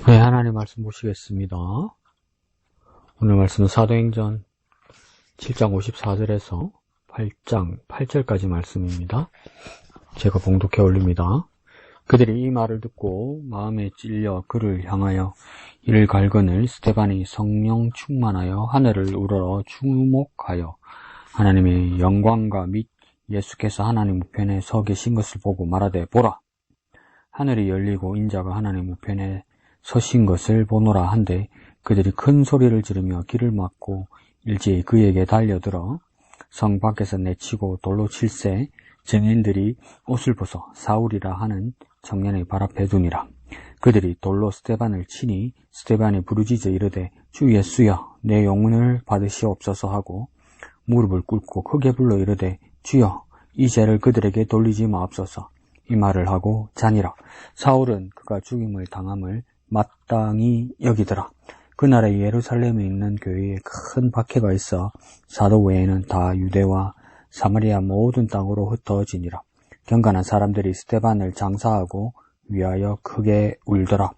네, 하나님 말씀 보시겠습니다. 오늘 말씀은 사도행전 7장 54절에서 8장 8절까지 말씀입니다. 제가 봉독해 올립니다. 그들이 이 말을 듣고 마음에 찔려 그를 향하여 이를 갈거늘 스데반이 성령 충만하여 하늘을 우러러 주목하여 하나님의 영광과 및 예수께서 하나님 우편에 서 계신 것을 보고 말하되 보라, 하늘이 열리고 인자가 하나님 우편에 서신 것을 보노라 한데 그들이 큰 소리를 지르며 길을 막고 일제히 그에게 달려들어 성 밖에서 내치고 돌로 칠세 증인들이 옷을 벗어 사울이라 하는 청년의 발 앞에 두니라. 그들이 돌로 스데반을 치니 스데반이 부르짖어 이르되 주 예수여 내 영혼을 받으시옵소서 하고 무릎을 꿇고 크게 불러 이르되 주여 이 죄를 그들에게 돌리지 마옵소서. 이 말을 하고 자니라. 사울은 그가 죽임을 당함을 마땅히 여기더라. 그날에 예루살렘에 있는 교회에 큰 박해가 있어 사도 외에는 다 유대와 사마리아 모든 땅으로 흩어지니라. 경건한 사람들이 스데반을 장사하고 위하여 크게 울더라.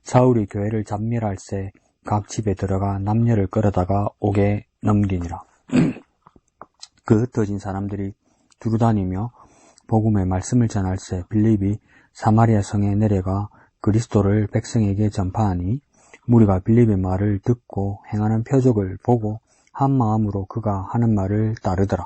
사울이 교회를 잡멸할새 각 집에 들어가 남녀를 끌어다가 옥에 넘기니라. 그 흩어진 사람들이 두루다니며 복음의 말씀을 전할새 빌립이 사마리아 성에 내려가 그리스도를 백성에게 전파하니 무리가 빌립의 말을 듣고 행하는 표적을 보고 한 마음으로 그가 하는 말을 따르더라.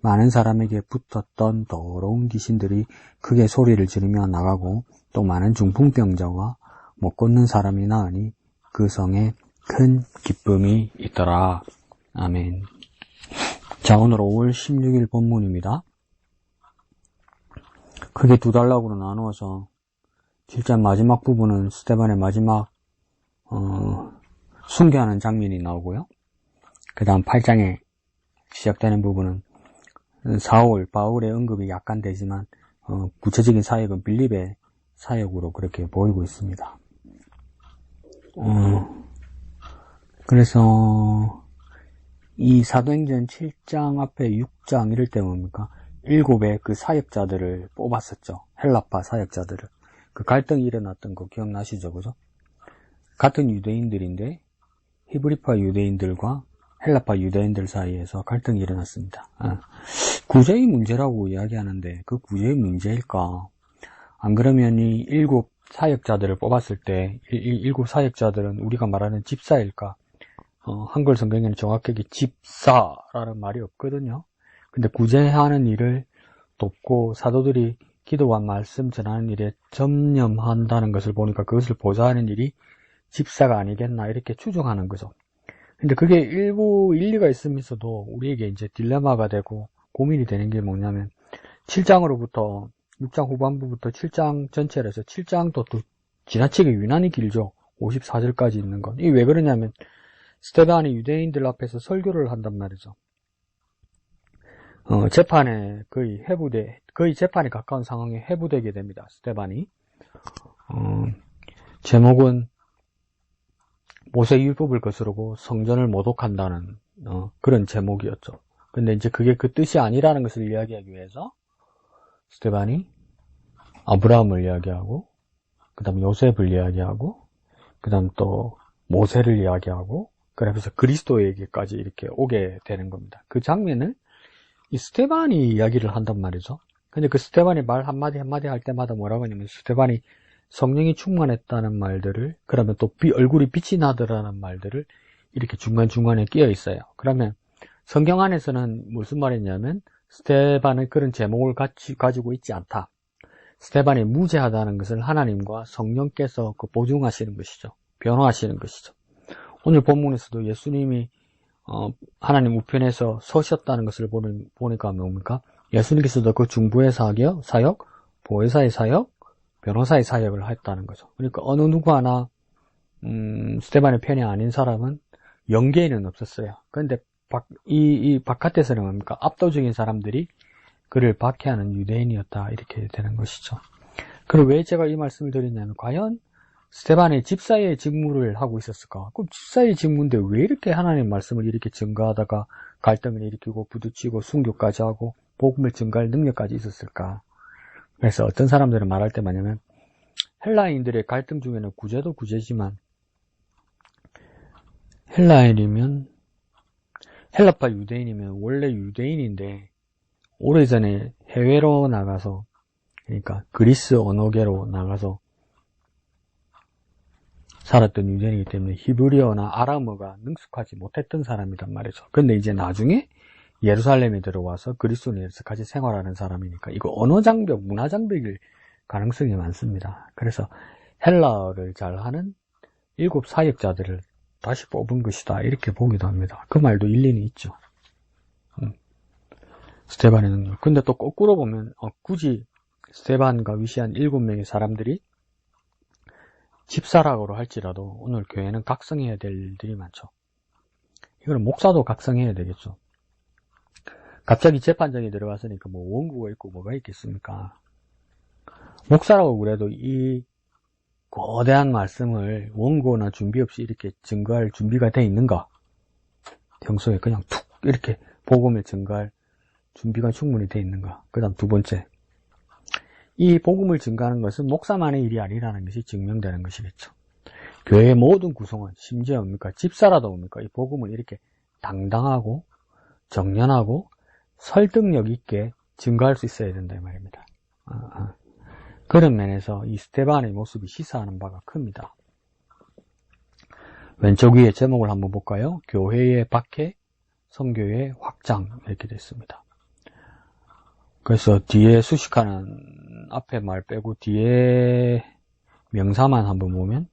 많은 사람에게 붙었던 더러운 귀신들이 크게 소리를 지르며 나가고 또 많은 중풍병자와 못 걷는 사람이 나으니 그 성에 큰 기쁨이 있더라. 아멘. 자, 오늘 5월 16일 본문입니다. 크게 두 단락으로 나누어서 7장 마지막 부분은 스데반의 마지막 순교하는 장면이 나오고요. 그 다음 8장에 시작되는 부분은 바울의 언급이 약간 되지만 구체적인 사역은 빌립의 사역으로 그렇게 보이고 있습니다. 그래서 이 사도행전 7장 앞에 6장 이럴 때 뭡니까? 7의 그 사역자들을 뽑았었죠. 헬라파 사역자들을. 그 갈등이 일어났던 거 기억나시죠? 그죠? 같은 유대인들인데 히브리파 유대인들과 헬라파 유대인들 사이에서 갈등이 일어났습니다. 구제의 문제라고 이야기하는데 그 구제의 문제일까? 안 그러면 이 7 사역자들을 뽑았을 때 7 사역자들은 우리가 말하는 집사일까? 한글 성경에는 정확하게 집사라는 말이 없거든요. 근데 구제하는 일을 돕고 사도들이 기도와 말씀 전하는 일에 전념한다는 것을 보니까 그것을 보좌하는 일이 집사가 아니겠나 이렇게 추정하는 거죠. 근데 그게 일부 일리가 있으면서도 우리에게 이제 딜레마가 되고 고민이 되는 게 뭐냐면 7장으로부터 6장 후반부부터 7장 전체를 해서 7장도 또 지나치게 유난히 길죠. 54절까지 있는 건. 이게 왜 그러냐면 스데반이 유대인들 앞에서 설교를 한단 말이죠. 재판에 거의 재판에 가까운 상황에 해부되게 됩니다. 스데반이. 제목은 모세율법을 거스르고 성전을 모독한다는 그런 제목이었죠. 근데 이제 그게 그 뜻이 아니라는 것을 이야기하기 위해서 스데반이 아브라함을 이야기하고 그 다음 요셉을 이야기하고 그 다음 또 모세를 이야기하고 그러면서 그리스도에게까지 이렇게 오게 되는 겁니다. 그 장면을 이 스데반이 이야기를 한단 말이죠. 근데 그 스데반이 말 한마디 할 때마다 뭐라고 하냐면 스데반이 성령이 충만했다는 말들을, 그러면 또 얼굴이 빛이 나더라는 말들을 이렇게 중간중간에 끼어 있어요. 그러면 성경 안에서는 무슨 말이냐면 스데반은 그런 제목을 가지고 있지 않다. 스데반이 무죄하다는 것을 하나님과 성령께서 보증하시는 것이죠. 변호하시는 것이죠. 오늘 본문에서도 예수님이 하나님 우편에서 서셨다는 것을 보니까 뭡니까? 예수님께서도 그 중보의 사역, 보혜사의 사역, 변호사의 사역을 했다는 거죠. 그러니까 어느 누구 하나 스데반의 편이 아닌 사람은 영계에는 없었어요. 그런데 이 바깥에서는 뭡니까? 압도적인 사람들이 그를 박해하는 유대인이었다 이렇게 되는 것이죠. 그럼 왜 제가 이 말씀을 드리냐면 과연 스데반이 집사의 직무를 하고 있었을까? 그럼 집사의 직무인데 왜 이렇게 하나님 말씀을 이렇게 증거하다가 갈등을 일으키고 부딪히고 순교까지 하고 복음을 증거할 능력까지 있었을까? 그래서 어떤 사람들은 말할 때 뭐냐면 헬라인들의 갈등 중에는 구제도 구제지만 헬라인이면 헬라파 유대인이면 원래 유대인인데 오래전에 해외로 나가서 그러니까 그리스 언어계로 나가서 살았던 유대인이기 때문에 히브리어나 아람어가 능숙하지 못했던 사람이란 말이죠. 근데 이제 나중에 예루살렘에 들어와서 그리스도인에서 같이 생활하는 사람이니까 이거 언어 장벽, 문화 장벽일 가능성이 많습니다. 그래서 헬라어를 잘하는 7 사역자들을 다시 뽑은 것이다 이렇게 보기도 합니다. 그 말도 일리는 있죠. 스데반의 능력. 근데 또 거꾸로 보면 굳이 스데반과 위시한 7명의 사람들이 집사라고 할지라도 오늘 교회는 각성해야 될 일들이 많죠. 이거는 목사도 각성해야 되겠죠. 갑자기 재판정에 들어갔으니까 뭐 원고가 있고 뭐가 있겠습니까? 목사라고 그래도 이 거대한 말씀을 원고나 준비 없이 이렇게 증거할 준비가 돼 있는가? 평소에 그냥 툭 이렇게 복음을 증거할 준비가 충분히 돼 있는가? 그 다음 두 번째, 이 복음을 증거하는 것은 목사만의 일이 아니라는 것이 증명되는 것이겠죠. 교회의 모든 구성원, 심지어 뭡니까? 집사라도 뭡니까? 이 복음을 이렇게 당당하고 정연하고 설득력 있게 증거할 수 있어야 된다 이 말입니다. 그런 면에서 이 스데반의 모습이 시사하는 바가 큽니다. 왼쪽 위에 제목을 한번 볼까요? 교회의 박해, 선교의 확장 이렇게 됐습니다. 그래서 뒤에 수식하는 앞에 말 빼고 뒤에 명사만 한번 보면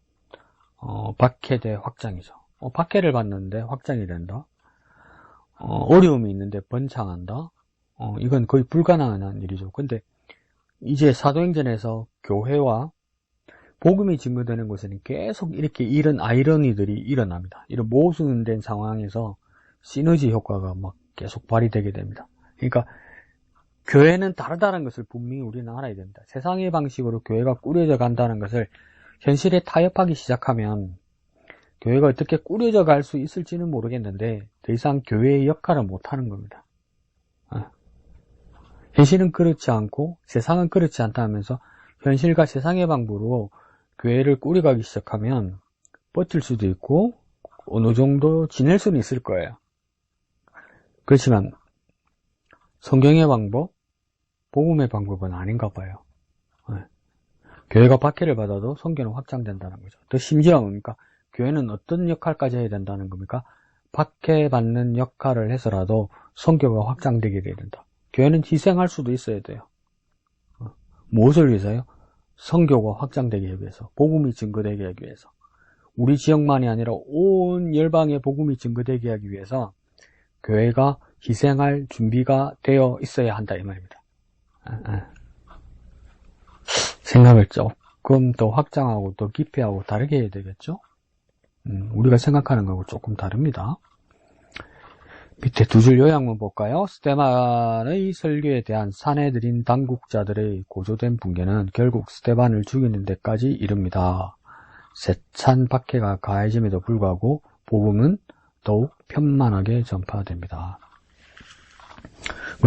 박해 대 확장이죠. 박해를 받는데 확장이 된다. 어려움이 있는데 번창한다. 이건 거의 불가능한 일이죠. 근데 이제 사도행전에서 교회와 복음이 증거되는 곳에는 계속 이렇게 이런 아이러니들이 일어납니다. 이런 모순된 상황에서 시너지 효과가 막 계속 발휘되게 됩니다. 그러니까 교회는 다르다는 것을 분명히 우리는 알아야 됩니다. 세상의 방식으로 교회가 꾸려져 간다는 것을 현실에 타협하기 시작하면 교회가 어떻게 꾸려져 갈 수 있을지는 모르겠는데 더 이상 교회의 역할을 못하는 겁니다. 현실은 그렇지 않고 세상은 그렇지 않다 하면서 현실과 세상의 방법으로 교회를 꾸려가기 시작하면 버틸 수도 있고 어느 정도 지낼 수는 있을 거예요. 그렇지만 성경의 방법, 복음의 방법은 아닌가 봐요. 교회가 박해를 받아도 선교는 확장된다는 거죠. 더 심지어 뭡니까? 교회는 어떤 역할까지 해야 된다는 겁니까? 박해받는 역할을 해서라도 선교가 확장되게 돼야 된다. 교회는 희생할 수도 있어야 돼요. 무엇을 위해서요? 선교가 확장되기 위해서, 복음이 증거되게 하기 위해서, 우리 지역만이 아니라 온 열방의 복음이 증거되게 하기 위해서 교회가 희생할 준비가 되어 있어야 한다 이 말입니다. 생각을 조금 더 확장하고 더 깊이 하고 다르게 해야 되겠죠? 우리가 생각하는 거하고 조금 다릅니다. 밑에 두 줄 요약만 볼까요? 스데반의 설교에 대한 사내들인 당국자들의 고조된 붕괴는 결국 스데반을 죽이는 데까지 이릅니다. 세찬 박해가 가해짐에도 불구하고 복음은 더욱 편만하게 전파됩니다.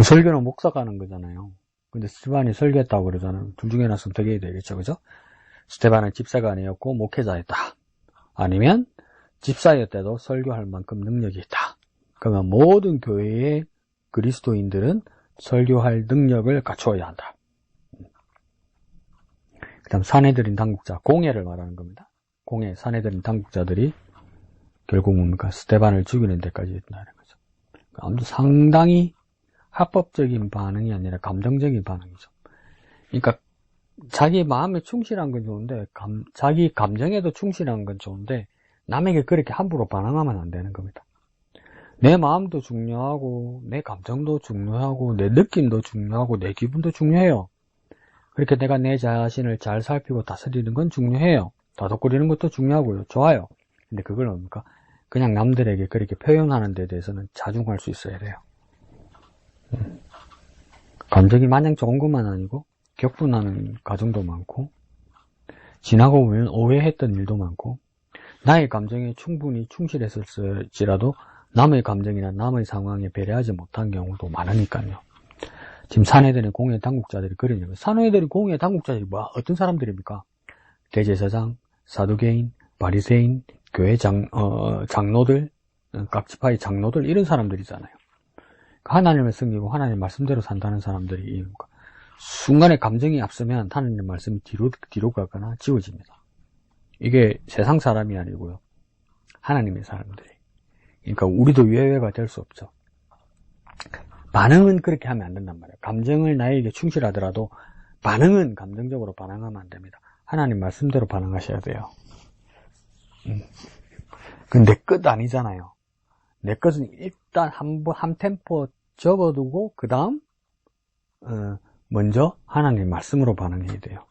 설교는 목사가 하는 거잖아요. 근데 스데반이 설교했다고 그러잖아요. 둘 중에 하나 선택해야 되겠죠, 그죠? 스데반은 집사가 아니었고 목회자였다. 아니면 집사였대도 설교할 만큼 능력이 있다. 그러면 모든 교회의 그리스도인들은 설교할 능력을 갖추어야 한다. 그 다음 사내들인 당국자, 공회를 말하는 겁니다. 공회, 사내들인 당국자들이 결국 뭡니까? 스데반을 죽이는 데까지 있다는 거죠. 아무튼 상당히 합법적인 반응이 아니라 감정적인 반응이죠. 그러니까 자기 마음에 충실한 건 좋은데 자기 감정에도 충실한 건 좋은데 남에게 그렇게 함부로 반응하면 안 되는 겁니다. 내 마음도 중요하고 내 감정도 중요하고 내 느낌도 중요하고 내 기분도 중요해요. 그렇게 내가 내 자신을 잘 살피고 다스리는 건 중요해요. 다독거리는 것도 중요하고요. 좋아요. 근데 그걸 뭡니까? 그냥 남들에게 그렇게 표현하는 데 대해서는 자중할 수 있어야 돼요. 감정이 마냥 좋은 것만 아니고 격분하는 가정도 많고 지나고 보면 오해했던 일도 많고 나의 감정에 충분히 충실했을지라도 남의 감정이나 남의 상황에 배려하지 못한 경우도 많으니까요. 지금 사내들의 공회 당국자들이 그러냐면 사내들의 공회 당국자들이 어떤 사람들입니까? 대제사장, 사두개인, 바리새인, 교회 장로들, 깍지파의 장로들, 이런 사람들이잖아요. 하나님을 섬기고 하나님 말씀대로 산다는 사람들이 순간에 감정이 앞서면 하나님 말씀이 뒤로 가거나 지워집니다. 이게 세상 사람이 아니고요. 하나님의 사람들이. 그러니까 우리도 예외가 될 수 없죠. 반응은 그렇게 하면 안 된단 말이에요. 감정을 나에게 충실하더라도 반응은 감정적으로 반응하면 안 됩니다. 하나님 말씀대로 반응하셔야 돼요. 근데 내 끝 아니잖아요. 내 것은 일단 한 템포 접어두고 그 다음 먼저 하나님 말씀으로 반응해야 돼요.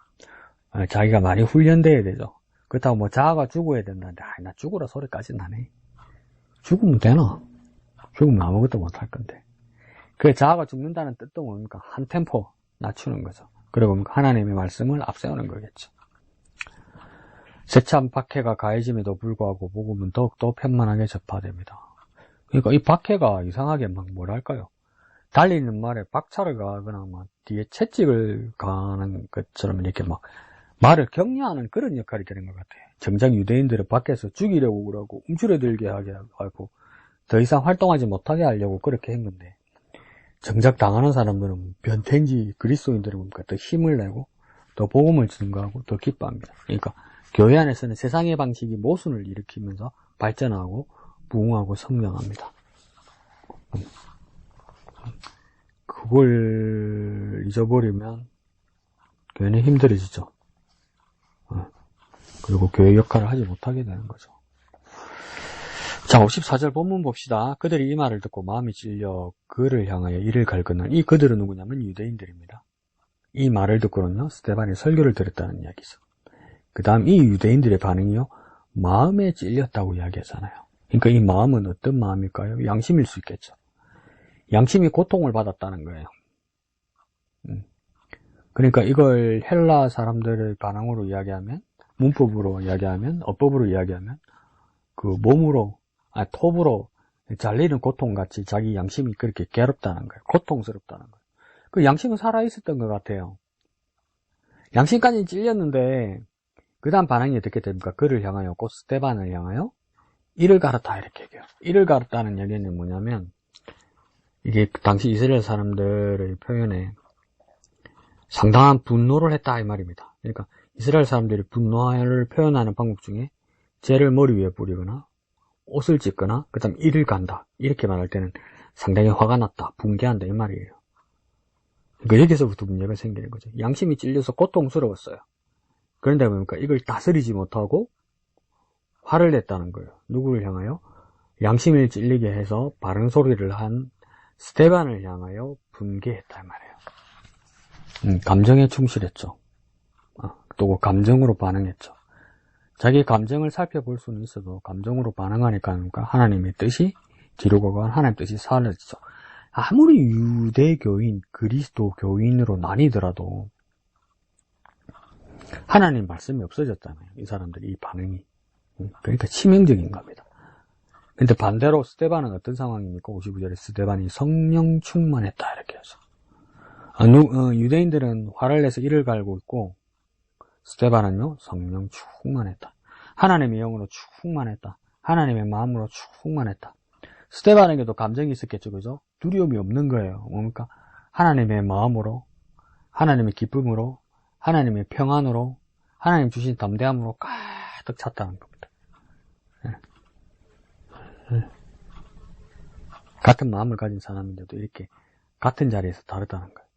자기가 많이 훈련돼야 되죠. 그렇다고 뭐 자아가 죽어야 된다는데 나 죽으라 소리까지는 안 해. 죽으면 되나? 죽으면 아무것도 못할 건데. 그 자아가 죽는다는 뜻도 뭡니까? 한 템포 낮추는 거죠. 그리고 하나님의 말씀을 앞세우는 거겠죠. 세참 박해가 가해짐에도 불구하고 복음은 더욱더 편만하게 접하됩니다. 그러니까 이 박해가 이상하게 막 뭐랄까요? 달리는 말에 박차를 가거나 막 뒤에 채찍을 가는 것처럼 이렇게 막 말을 격려하는 그런 역할이 되는 것 같아요. 정작 유대인들은 밖에서 죽이려고 그러고 움츠러들게 하게 하고 더 이상 활동하지 못하게 하려고 그렇게 한 건데, 정작 당하는 사람들은 변태인지 그리스도인들은 뭡니까? 더 힘을 내고 더 복음을 증거하고 더 기뻐합니다. 그러니까 교회 안에서는 세상의 방식이 모순을 일으키면서 발전하고 부흥하고 성장합니다. 그걸 잊어버리면 교회는 힘들어지죠. 그리고 교회 역할을 하지 못하게 되는 거죠. 자, 54절 본문 봅시다. 그들이 이 말을 듣고 마음이 찔려 그를 향하여 이를 갈거는, 이 그들은 누구냐면 유대인들입니다. 이 말을 듣고는요, 스데반이 설교를 들었다는 이야기죠. 그 다음 이 유대인들의 반응이요, 마음에 찔렸다고 이야기하잖아요. 그러니까 이 마음은 어떤 마음일까요? 양심일 수 있겠죠. 양심이 고통을 받았다는 거예요. 그러니까 이걸 헬라 사람들의 반응으로 이야기하면, 문법으로 이야기하면, 어법으로 이야기하면, 그 몸으로, 톱으로 잘리는 고통같이 자기 양심이 그렇게 괴롭다는 거예요. 고통스럽다는 거예요. 그 양심은 살아있었던 것 같아요. 양심까지는 찔렸는데, 그 다음 반응이 어떻게 됩니까? 그를 향하여, 곧 스데반을 향하여, 이를 갈았다, 이렇게 얘기해요. 이를 갈았다는 얘기는 뭐냐면, 이게 당시 이스라엘 사람들의 표현에 상당한 분노를 했다, 이 말입니다. 그러니까 이스라엘 사람들이 분노를 표현하는 방법 중에 죄를 머리 위에 뿌리거나 옷을 찢거나 그 다음 이를 간다, 이렇게 말할 때는 상당히 화가 났다, 분개한다, 이 말이에요. 그러니까 여기서부터 문제가 생기는 거죠. 양심이 찔려서 고통스러웠어요. 그런데 보니까 이걸 다스리지 못하고 화를 냈다는 거예요. 누구를 향하여? 양심을 찔리게 해서 바른 소리를 한 스데반을 향하여 분개했다, 이 말이에요. 감정에 충실했죠. 또 감정으로 반응했죠. 자기 감정을 살펴볼 수는 있어도 감정으로 반응하니까 하나님의 뜻이 뒤로 가고 하나님의 뜻이 사라지죠. 아무리 유대교인, 그리스도 교인으로 나뉘더라도 하나님 말씀이 없어졌잖아요. 이 사람들이, 이 반응이. 그러니까 치명적인 겁니다. 근데 반대로 스데반은 어떤 상황입니까? 59절에 스데반이 성령 충만했다, 이렇게 하죠. 유대인들은 화를 내서 이를 갈고 있고, 스데반은요, 성령 충만했다. 하나님의 영으로 충만했다. 하나님의 마음으로 충만했다. 스데반에게도 감정이 있었겠죠, 그죠? 두려움이 없는 거예요. 뭡니까? 하나님의 마음으로, 하나님의 기쁨으로, 하나님의 평안으로, 하나님 주신 담대함으로 가득 찼다는 겁니다. 같은 마음을 가진 사람인데도 이렇게 같은 자리에서 다르다는 거예요.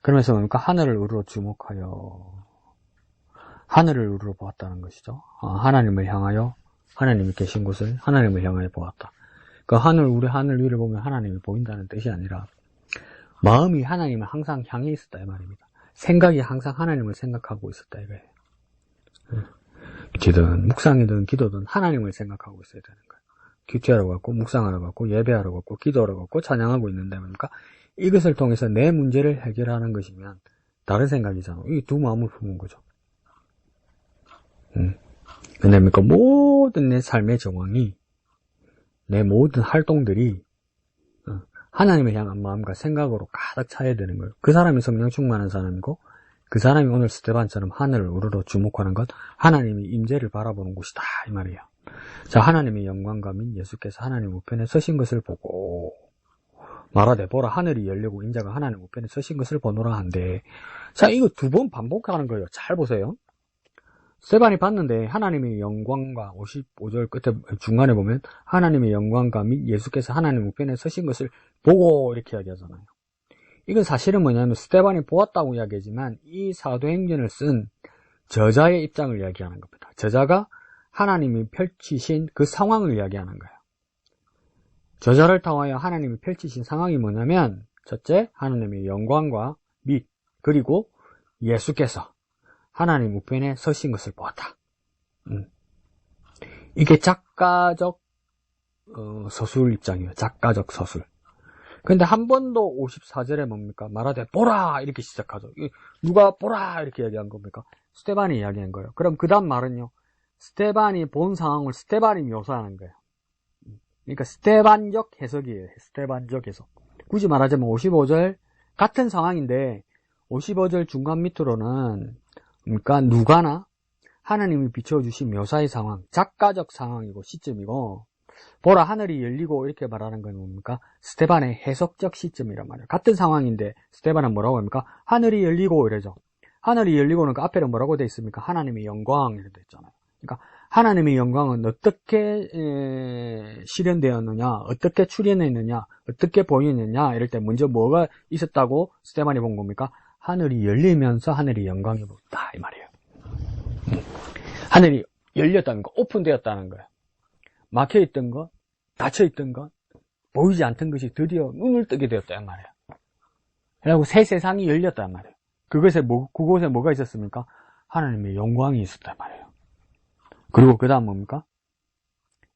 그러면서 뭡니까? 하늘을 우러러 주목하여 하늘을 우러러 보았다는 것이죠. 하나님을 향하여, 하나님이 계신 곳을 하나님을 향하여 보았다. 그 우리 하늘 위를 보면 하나님이 보인다는 뜻이 아니라 마음이 하나님을 항상 향해 있었다, 이 말입니다. 생각이 항상 하나님을 생각하고 있었다, 이거예요. 기도든 묵상이든 기도든 하나님을 생각하고 있어야 되는 거예요. 큐티하러 갔고, 묵상하러 갔고, 예배하러 갔고, 기도하러 갔고, 찬양하고 있는데 뭡니까? 이것을 통해서 내 문제를 해결하는 것이면 다른 생각이잖아. 이 두 마음을 품은 거죠. 왜냐면 모든 내 삶의 정황이, 내 모든 활동들이 하나님을 향한 마음과 생각으로 가득 차야 되는 거예요. 그 사람이 성령 충만한 사람이고, 그 사람이 오늘 스데반처럼 하늘을 우러러 주목하는 것, 하나님이 임재를 바라보는 곳이다 이 말이에요. 자, 하나님의 영광과 및 예수께서 하나님 우편에 서신 것을 보고 말하되 보라 하늘이 열리고 인자가 하나님 우편에 서신 것을 보노라 한데, 자, 이거 두 번 반복하는 거예요. 잘 보세요. 스데반이 봤는데 하나님의 영광과 55절 끝에 중간에 보면 하나님의 영광과 및 예수께서 하나님 우편에 서신 것을 보고 이렇게 이야기하잖아요. 이건 사실은 뭐냐면 스데반이 보았다고 이야기하지만 이 사도행전을 쓴 저자의 입장을 이야기하는 겁니다. 저자가 하나님이 펼치신 그 상황을 이야기하는 거예요. 저자를 통하여 하나님이 펼치신 상황이 뭐냐면 첫째, 하나님의 영광과 및 그리고 예수께서 하나님 우편에 서신 것을 보았다. 이게 작가적 서술 입장이에요. 작가적 서술. 근데 한 번도 54절에 뭡니까? 말하되 보라 이렇게 시작하죠. 누가 보라 이렇게 얘기한 겁니까? 스데반이 이야기한 거예요. 그럼 그 다음 말은요, 스데반이 본 상황을 스데반이 묘사하는 거예요. 그러니까 스데반적 해석이에요. 스데반적 해석. 굳이 말하자면 55절 같은 상황인데 55절 중간 밑으로는 그러니까 누가나 하나님이 비춰주신 묘사의 상황, 작가적 상황이고 시점이고, 보라 하늘이 열리고 이렇게 말하는 건 뭡니까? 스데반의 해석적 시점이란 말이에요. 같은 상황인데 스데반은 뭐라고 합니까? 하늘이 열리고 이러죠. 하늘이 열리고는 그 앞에는 뭐라고 되어 있습니까? 하나님의 영광 이렇게 되어 있잖아요. 그러니까 하나님의 영광은 어떻게 실현되었느냐, 어떻게 출현했느냐, 어떻게 보이느냐 이럴 때 먼저 뭐가 있었다고 스데반이 본 겁니까? 하늘이 열리면서 하늘이 영광이 보였다 이 말이에요. 하늘이 열렸다는 거, 오픈되었다는 거예요. 막혀있던 것, 닫혀있던 것, 보이지 않던 것이 드디어 눈을 뜨게 되었다 이 말이에요. 그리고 새 세상이 열렸단 말이에요. 그곳에 뭐가 있었습니까? 하나님의 영광이 있었단 말이에요. 그리고 그 다음 뭡니까?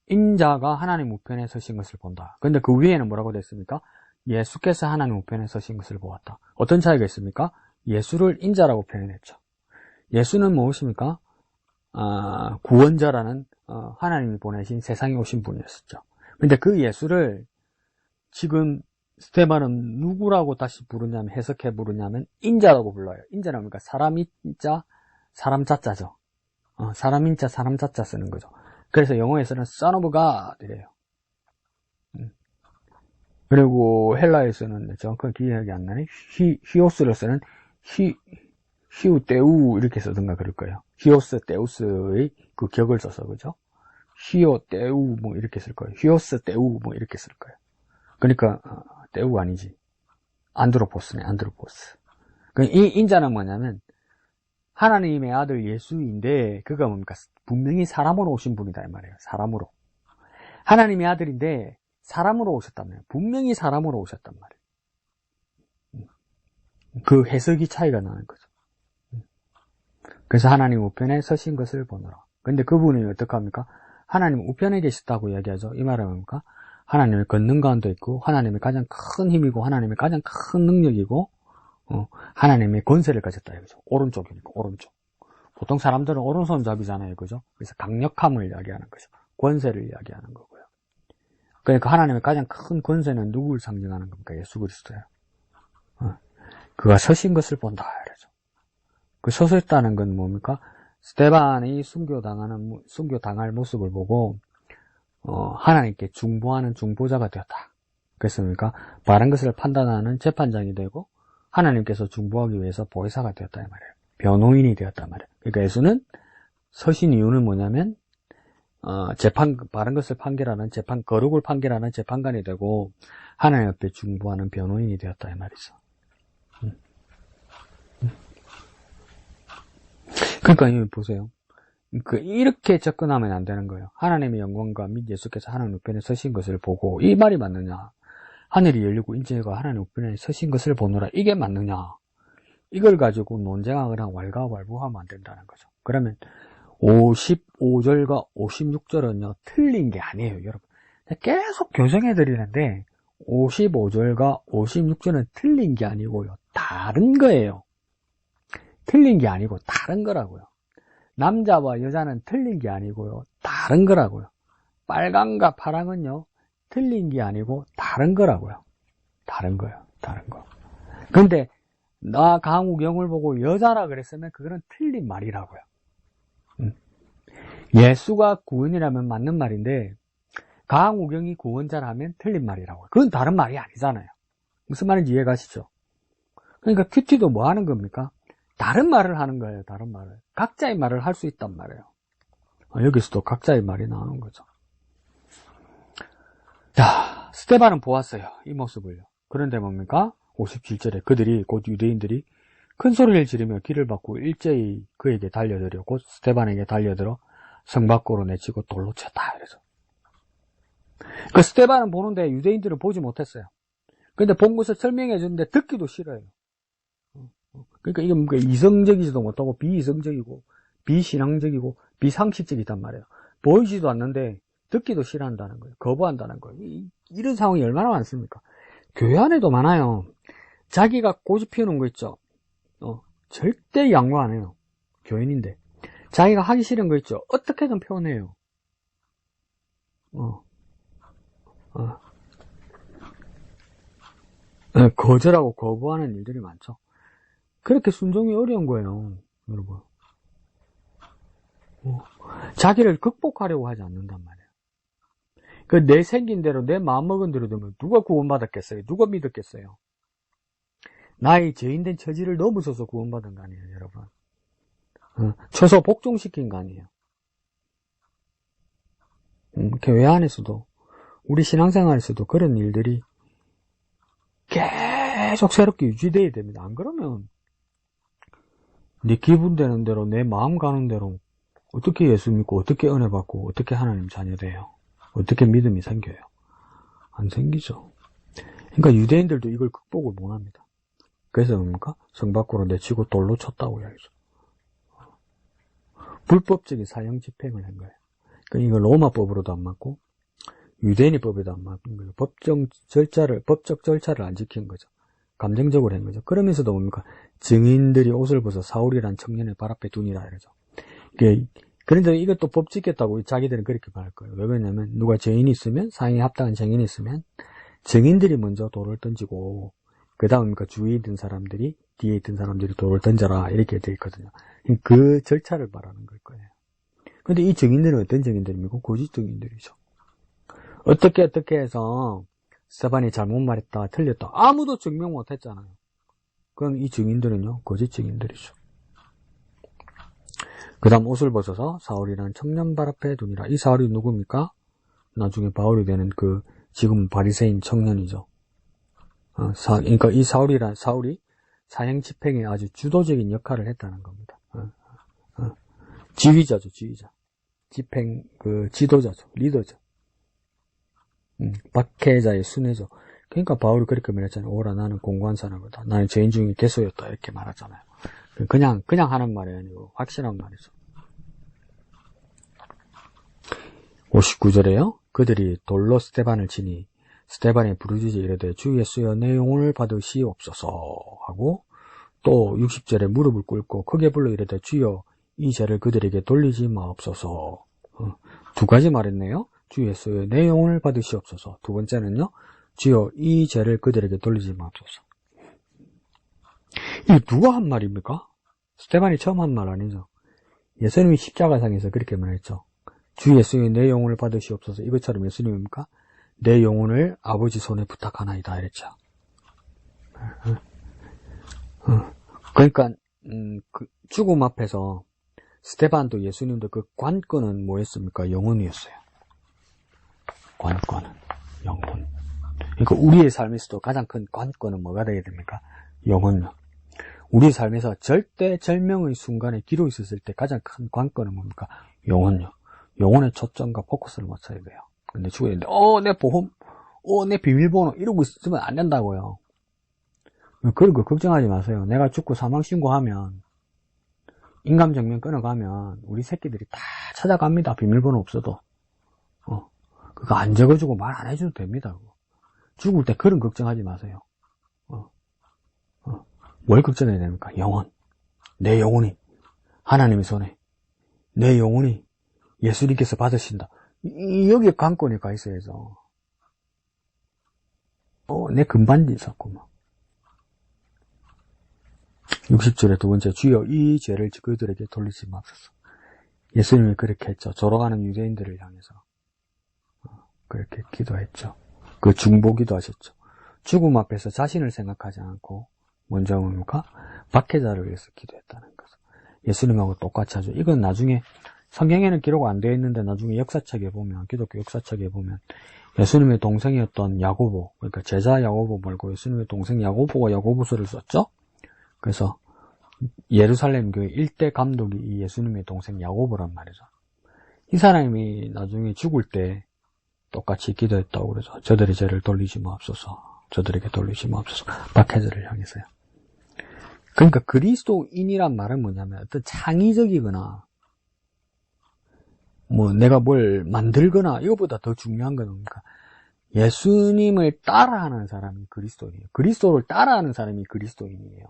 인자가 하나님 우편에 서신 것을 본다. 근데 그 위에는 뭐라고 됐습니까? 예수께서 하나님 우편에 서신 것을 보았다. 어떤 차이가 있습니까? 예수를 인자라고 표현했죠. 예수는 무엇입니까? 구원자라는 하나님이 보내신 세상에 오신 분이었었죠. 근데 그 예수를 지금 스데반은 누구라고 다시 부르냐면, 해석해 부르냐면 인자라고 불러요. 인자는 뭡니까? 사람 인자, 사람 자자죠. 사람 인자, 사람 자자 쓰는 거죠. 그래서 영어에서는 Son of God 이래요. 그리고 헬라에서는 정확하게 기억이 안 나네. 히오스를 쓰는 히우테우 이렇게 쓰던가 그럴 거예요. 히오스 테우스의 그 격을 써서 그죠? 히오테우 뭐 이렇게 쓸 거예요. 히오스 테우 뭐 이렇게 쓸 거예요. 그러니까 테우 아니지. 안드로포스네, 안드로포스. 이 인자는 뭐냐면 하나님의 아들 예수인데 그가 뭡니까? 분명히 사람으로 오신 분이다 이 말이에요. 사람으로. 하나님의 아들인데 사람으로 오셨단 말이에요. 분명히 사람으로 오셨단 말이에요. 그 해석이 차이가 나는 거죠. 그래서 하나님 우편에 서신 것을 보노라. 근데 그분이 어떡합니까? 하나님 우편에 계시다고 이야기하죠. 이 말은 뭡니까? 하나님의 권능 가운데 있고 하나님의 가장 큰 힘이고 하나님의 가장 큰 능력이고 하나님의 권세를 가졌다 이거죠. 오른쪽이니까 오른쪽. 보통 사람들은 오른손잡이잖아요. 그죠? 그래서 강력함을 이야기하는 거죠. 권세를 이야기하는 거고요. 그러니까 하나님의 가장 큰 권세는 누구를 상징하는 겁니까? 예수 그리스도예요. 그가 서신 것을 본다 이러죠. 그 서셨다는 건 뭡니까? 스데반이 순교당할 모습을 보고 하나님께 중보하는 중보자가 되었다. 그래서 뭡니까? 바른 것을 판단하는 재판장이 되고 하나님께서 중보하기 위해서 보혜사가 되었다 이 말이에요. 변호인이 되었단 말이에요. 그러니까 예수는 서신 이유는 뭐냐면 바른 것을 판결하는 거룩을 판결하는 재판관이 되고 하나님 앞에 중보하는 변호인이 되었다 이 말이죠. 그러니까 여기 보세요. 이렇게 접근하면 안 되는 거예요. 하나님의 영광과 및 예수께서 하나님 우편에 서신 것을 보고 이 말이 맞느냐? 하늘이 열리고 인자가 하나님 우편에 서신 것을 보노라. 이게 맞느냐? 이걸 가지고 논쟁하거나 왈가왈부하면 안 된다는 거죠. 그러면 55절과 56절은요 틀린 게 아니에요 여러분. 계속 교정해 드리는데 55절과 56절은 틀린 게 아니고요 다른 거예요. 틀린 게 아니고 다른 거라고요. 남자와 여자는 틀린 게 아니고요 다른 거라고요. 빨강과 파랑은요 틀린 게 아니고 다른 거라고요. 다른 거예요. 다른 거. 근데 나 강우경을 보고 여자라 그랬으면 그거는 틀린 말이라고요. 예수가 구원이라면 맞는 말인데 강우경이 구원자라면 틀린 말이라고요. 그건 다른 말이 아니잖아요. 무슨 말인지 이해가시죠? 그러니까 큐티도 뭐 하는 겁니까? 다른 말을 하는 거예요. 다른 말을. 각자의 말을 할 수 있단 말이에요. 여기서도 각자의 말이 나오는 거죠. 자, 스데반은 보았어요. 이 모습을요. 그런데 뭡니까? 57절에 그들이 곧 유대인들이 큰 소리를 지르며 길을 막고 일제히 그에게 달려들어 곧 스데반에게 달려들어 성 밖으로 내치고 돌로 쳤다. 이래서 그 스데반은 보는데 유대인들은 보지 못했어요. 근데 본 것을 설명해 주는데 듣기도 싫어요. 그러니까 이게 뭔가 이성적이지도 못하고 비이성적이고 비신앙적이고 비상식적이단 말이에요. 보이지도 않는데 듣기도 싫어한다는 거예요. 거부한다는 거예요. 이런 상황이 얼마나 많습니까? 교회 안에도 많아요. 자기가 고집 피우는 거 있죠. 절대 양보 안 해요. 교인인데 자기가 하기 싫은 거 있죠. 어떻게든 표현해요. 거절하고 거부하는 일들이 많죠. 그렇게 순종이 어려운 거예요, 여러분. 자기를 극복하려고 하지 않는단 말이에요. 그 내 생긴 대로, 내 마음먹은 대로 되면 누가 구원받았겠어요? 누가 믿었겠어요? 나의 죄인된 처지를 넘어서서 구원받은 거 아니에요, 여러분. 최소 복종시킨 거 아니에요. 교회 안에서도, 우리 신앙생활에서도 그런 일들이 계속 새롭게 유지돼야 됩니다. 안 그러면 내 기분 되는 대로, 내 마음 가는 대로 어떻게 예수 믿고, 어떻게 은혜 받고, 어떻게 하나님 자녀 돼요? 어떻게 믿음이 생겨요? 안 생기죠. 그러니까 유대인들도 이걸 극복을 못합니다. 그래서 뭡니까? 성 밖으로 내치고 돌로 쳤다고 이야기죠. 불법적인 사형 집행을 한 거예요. 그러니까 이거 로마법으로도 안 맞고 유대인의 법에도 안 맞는 거예요. 법적 절차를 안 지킨 거죠. 감정적으로 한 거죠. 그러면서도 뭡니까? 증인들이 옷을 벗어 사울이란 청년의 발 앞에 두니라 이러죠. 그런데 이것도 법 지켰다고 자기들은 그렇게 말할 거예요. 왜 그러냐면 누가 죄인이 있으면 상행에 합당한 증인이 있으면 증인들이 먼저 돌을 던지고 그 다음 주위에 있던 사람들이 뒤에 있던 사람들이 돌을 던져라 이렇게 돼 있거든요. 그 절차를 말하는 걸 거예요. 근데 이 증인들은 어떤 증인들입니까? 거짓 증인들이죠. 어떻게 해서 스데반이 잘못 말했다 틀렸다 아무도 증명 못 했잖아요. 그럼 이 증인들은요 거짓 증인들이죠. 그 다음 옷을 벗어서 사울이라는 청년 발 앞에 두니라. 이 사울이 누굽니까? 나중에 바울이 되는 그 지금 바리새인 청년이죠. 그러니까 이 사울이 사형 집행에 아주 주도적인 역할을 했다는 겁니다. 지휘자죠, 지휘자. 집행 지도자죠, 리더죠. 박해자의 순회죠. 그러니까 바울이 그렇게 말했잖아요. 오라 나는 공고한 사람이다. 나는 죄인 중에 개소였다 이렇게 말하잖아요. 그냥 하는 말이 아니고 확실한 말이죠. 59절에요. 그들이 돌로 스데반을 치니 스데반이 부르짖어 이르되 주 예수여 내 영혼을 받으시옵소서 하고 또 60절에 무릎을 꿇고 크게 불러 이르되 주여 이 죄를 그들에게 돌리지 마옵소서. 두 가지 말했네요. 주 예수여 내 영혼을 받으시옵소서. 두 번째는요. 주여 이 죄를 그들에게 돌리지 마옵소서. 이게 누가 한 말입니까? 스데반이 처음 한 말 아니죠. 예수님이 십자가상에서 그렇게 말했죠. 주 예수의 내 영혼을 받으시옵소서. 이것처럼 예수님입니까? 내 영혼을 아버지 손에 부탁하나이다 이랬죠. 그러니까 그 죽음 앞에서 스데반도 예수님도 그 관건은 뭐였습니까? 영혼이었어요. 관건은 영혼. 그러니까 우리의 삶에서도 가장 큰 관건은 뭐가 되게 됩니까? 영혼요. 우리 삶에서 절대절명의 순간에 기로 있었을 때 가장 큰 관건은 뭡니까? 영혼요. 영혼의 초점과 포커스를 맞춰야 돼요. 근데 죽어야 되는데, 내 보험, 내 비밀번호 이러고 있으면 안 된다고요. 그런 거 걱정하지 마세요. 내가 죽고 사망신고하면, 인감정면 끊어가면, 우리 새끼들이 다 찾아갑니다. 비밀번호 없어도. 그거 안 적어주고 말 안 해줘도 됩니다. 죽을 때 그런 걱정하지 마세요. 뭘 걱정해야 됩니까? 영혼. 내 영혼이 하나님의 손에 내 영혼이 예수님께서 받으신다. 여기에 관건이 가 있어야죠. 내 금반지 있었구만. 60절의 두 번째, 주여 이 죄를 그들에게 돌리지 마옵소서. 예수님이 그렇게 했죠. 졸아가는 유대인들을 향해서 그렇게 기도했죠. 그 중보기도 하셨죠. 죽음 앞에서 자신을 생각하지 않고 먼저 뭡니까? 박해자를 위해서 기도했다는 거죠. 예수님하고 똑같이 하죠. 이건 나중에 성경에는 기록 안 되어 있는데 나중에 역사책에 보면, 기독교 역사책에 보면 예수님의 동생이었던 야고보, 그러니까 제자 야고보 말고 예수님의 동생 야고보가 야고보서를 썼죠. 그래서 예루살렘 교회 1대 감독이 이 예수님의 동생 야고보란 말이죠. 이 사람이 나중에 죽을 때 똑같이 기도했다고 그러죠. 저들의 죄를 돌리지 마옵소서. 저들에게 돌리지 마옵소서. 박해자를 향해서요. 그러니까 그리스도인이란 말은 뭐냐면 어떤 창의적이거나 뭐 내가 뭘 만들거나 이거보다 더 중요한 건 뭡니까? 예수님을 따라하는 사람이 그리스도인이에요. 그리스도를 따라하는 사람이 그리스도인이에요.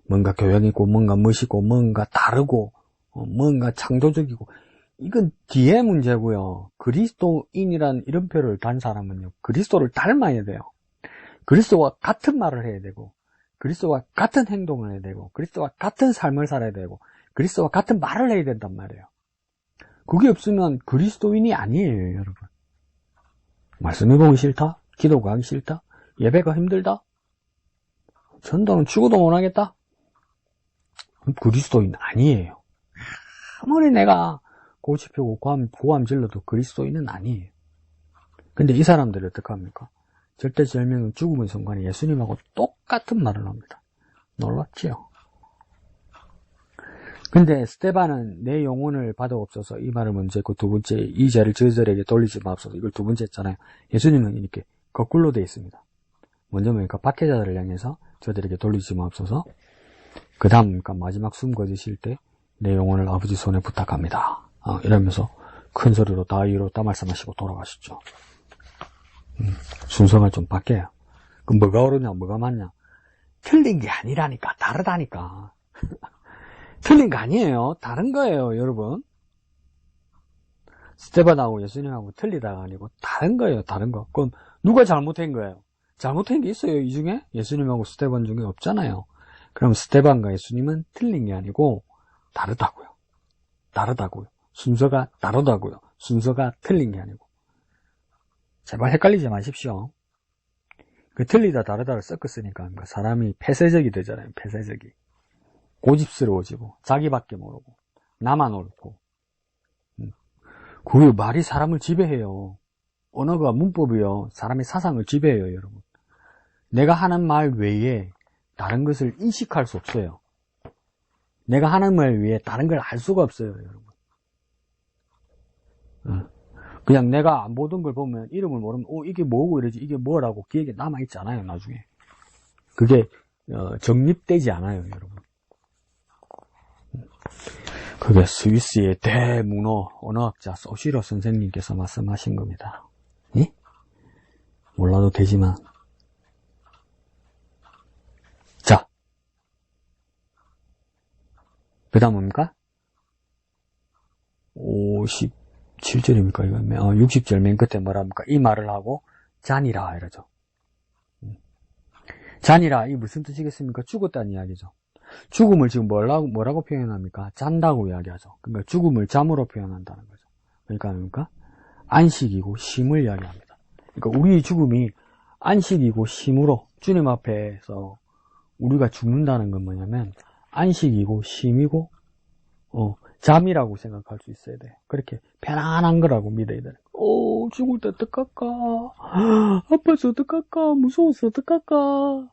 뭔가 교양있고 뭔가 멋있고 뭔가 다르고 뭔가 창조적이고 이건 뒤에 문제고요. 그리스도인이란 이름표를 단 사람은요. 그리스도를 닮아야 돼요. 그리스도와 같은 말을 해야 되고 그리스도와 같은 행동을 해야 되고 그리스도와 같은 삶을 살아야 되고 그리스도와 같은 말을 해야 된단 말이에요. 그게 없으면 그리스도인이 아니에요, 여러분. 말씀해 보기 싫다? 기도가 하기 싫다? 예배가 힘들다? 전도는 죽어도 못하겠다? 그럼 그리스도인 아니에요. 아무리 내가 고집피고 고함 질러도 그리스도인은 아니에요. 근데 이 사람들이 어떡합니까? 절대절명은 죽음의 순간에 예수님하고 똑같은 말을 합니다. 놀랍지요? 근데 스데반은 내 영혼을 받아옵소서 이 말을 먼저 했고 두 번째 이 죄를 저들에게 돌리지 마옵소서 이걸 두 번째 했잖아요. 예수님은 이렇게 거꾸로 되어 있습니다. 먼저 뭡니까? 박해자들을 향해서 저들에게 돌리지 마옵소서. 그 다음 그러니까 마지막 숨 거두실 때 내 영혼을 아버지 손에 부탁합니다. 이러면서 큰 소리로 다 말씀하시고 돌아가셨죠. 순서가 좀 바뀌어요. 그럼 뭐가 옳으냐 뭐가 맞냐? 틀린 게 아니라니까. 다르다니까. 틀린 거 아니에요. 다른 거예요, 여러분. 스데반하고 예수님하고 틀리다가 아니고 다른 거예요, 다른 거. 그럼 누가 잘못한 거예요? 잘못한 게 있어요, 이 중에? 예수님하고 스데반 중에 없잖아요. 그럼 스데반과 예수님은 틀린 게 아니고 다르다고요. 다르다고요. 순서가 다르다고요. 순서가 틀린 게 아니고. 제발 헷갈리지 마십시오. 그 틀리다 다르다를 섞었으니까 사람이 폐쇄적이 되잖아요, 폐쇄적이. 고집스러워지고 자기밖에 모르고 나만 옳고 그 말이 사람을 지배해요. 언어가 문법이요 사람의 사상을 지배해요. 여러분 내가 하는 말 외에 다른 것을 인식할 수 없어요. 내가 하는 말 외에 다른 걸 알 수가 없어요. 여러분 그냥 내가 안 보던 걸 보면 이름을 모르면 이게 뭐고 이러지 이게 뭐라고 기억에 남아있지 않아요. 나중에 그게 정립되지 않아요. 여러분 그게 스위스의 대문어 언어학자 소시로 선생님께서 말씀하신 겁니다. 예? 몰라도 되지만 자 그 다음 뭡니까? 57절입니까? 이거 60절 맨 끝에 뭐라 합니까? 이 말을 하고 잔이라 이러죠. 잔이라 이 무슨 뜻이겠습니까? 죽었다는 이야기죠. 죽음을 지금 뭐라고 표현합니까? 잔다고 이야기하죠. 그러니까 죽음을 잠으로 표현한다는 거죠. 그러니까 안식이고 쉼을 이야기합니다. 그러니까 우리의 죽음이 안식이고 쉼으로 주님 앞에서 우리가 죽는다는 건 뭐냐면 안식이고 쉼이고 잠이라고 생각할 수 있어야 돼요. 그렇게 편안한 거라고 믿어야 돼요. 죽을 때 어떡할까? 아파서 어떡할까? 무서워서 어떡할까?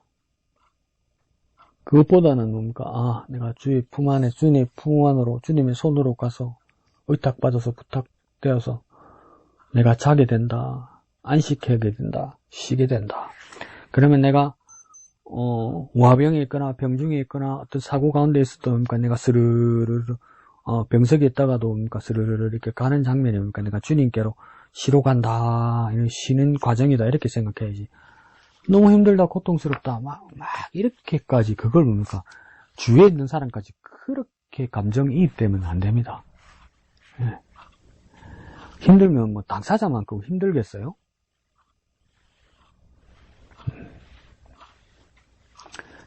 그것보다는 뭡니까? 내가 주의 품 안에 주님의 품 안으로 주님의 손으로 가서 의탁받아서 부탁되어서 내가 자게 된다. 안식하게 된다. 쉬게 된다. 그러면 내가 와병에 있거나 병중에 있거나 어떤 사고 가운데 있어도 뭡니까? 내가 스르르르 병석에 있다가도 뭡니까? 스르르르 이렇게 가는 장면이 뭡니까? 내가 주님께로 쉬러 간다. 이런 쉬는 과정이다. 이렇게 생각해야지. 너무 힘들다, 고통스럽다, 막 이렇게까지 그걸 뭡니까? 주위에 있는 사람까지 그렇게 감정이입되면 안 됩니다. 예. 힘들면 뭐 당사자만큼 힘들겠어요?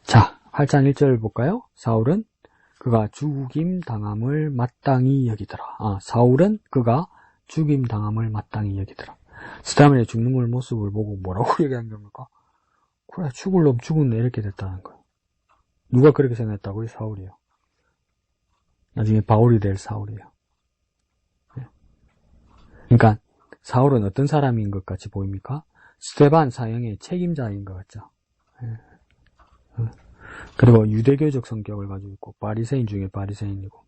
자, 8장 1절 볼까요? 사울은 그가 죽임 당함을 마땅히 여기더라. 사울은 그가 죽임 당함을 마땅히 여기더라. 스타면에 죽는 모습을 보고 뭐라고 얘기한 겁니까? 그래, 죽을 놈 죽었네, 이렇게 됐다는 거예요. 누가 그렇게 생각했다고요? 사울이요. 나중에 바울이 될 사울이에요. 그러니까 사울은 어떤 사람인 것 같이 보입니까? 스데반 사형의 책임자인 것 같죠. 그리고 유대교적 성격을 가지고 있고 바리새인 중에 바리새인이고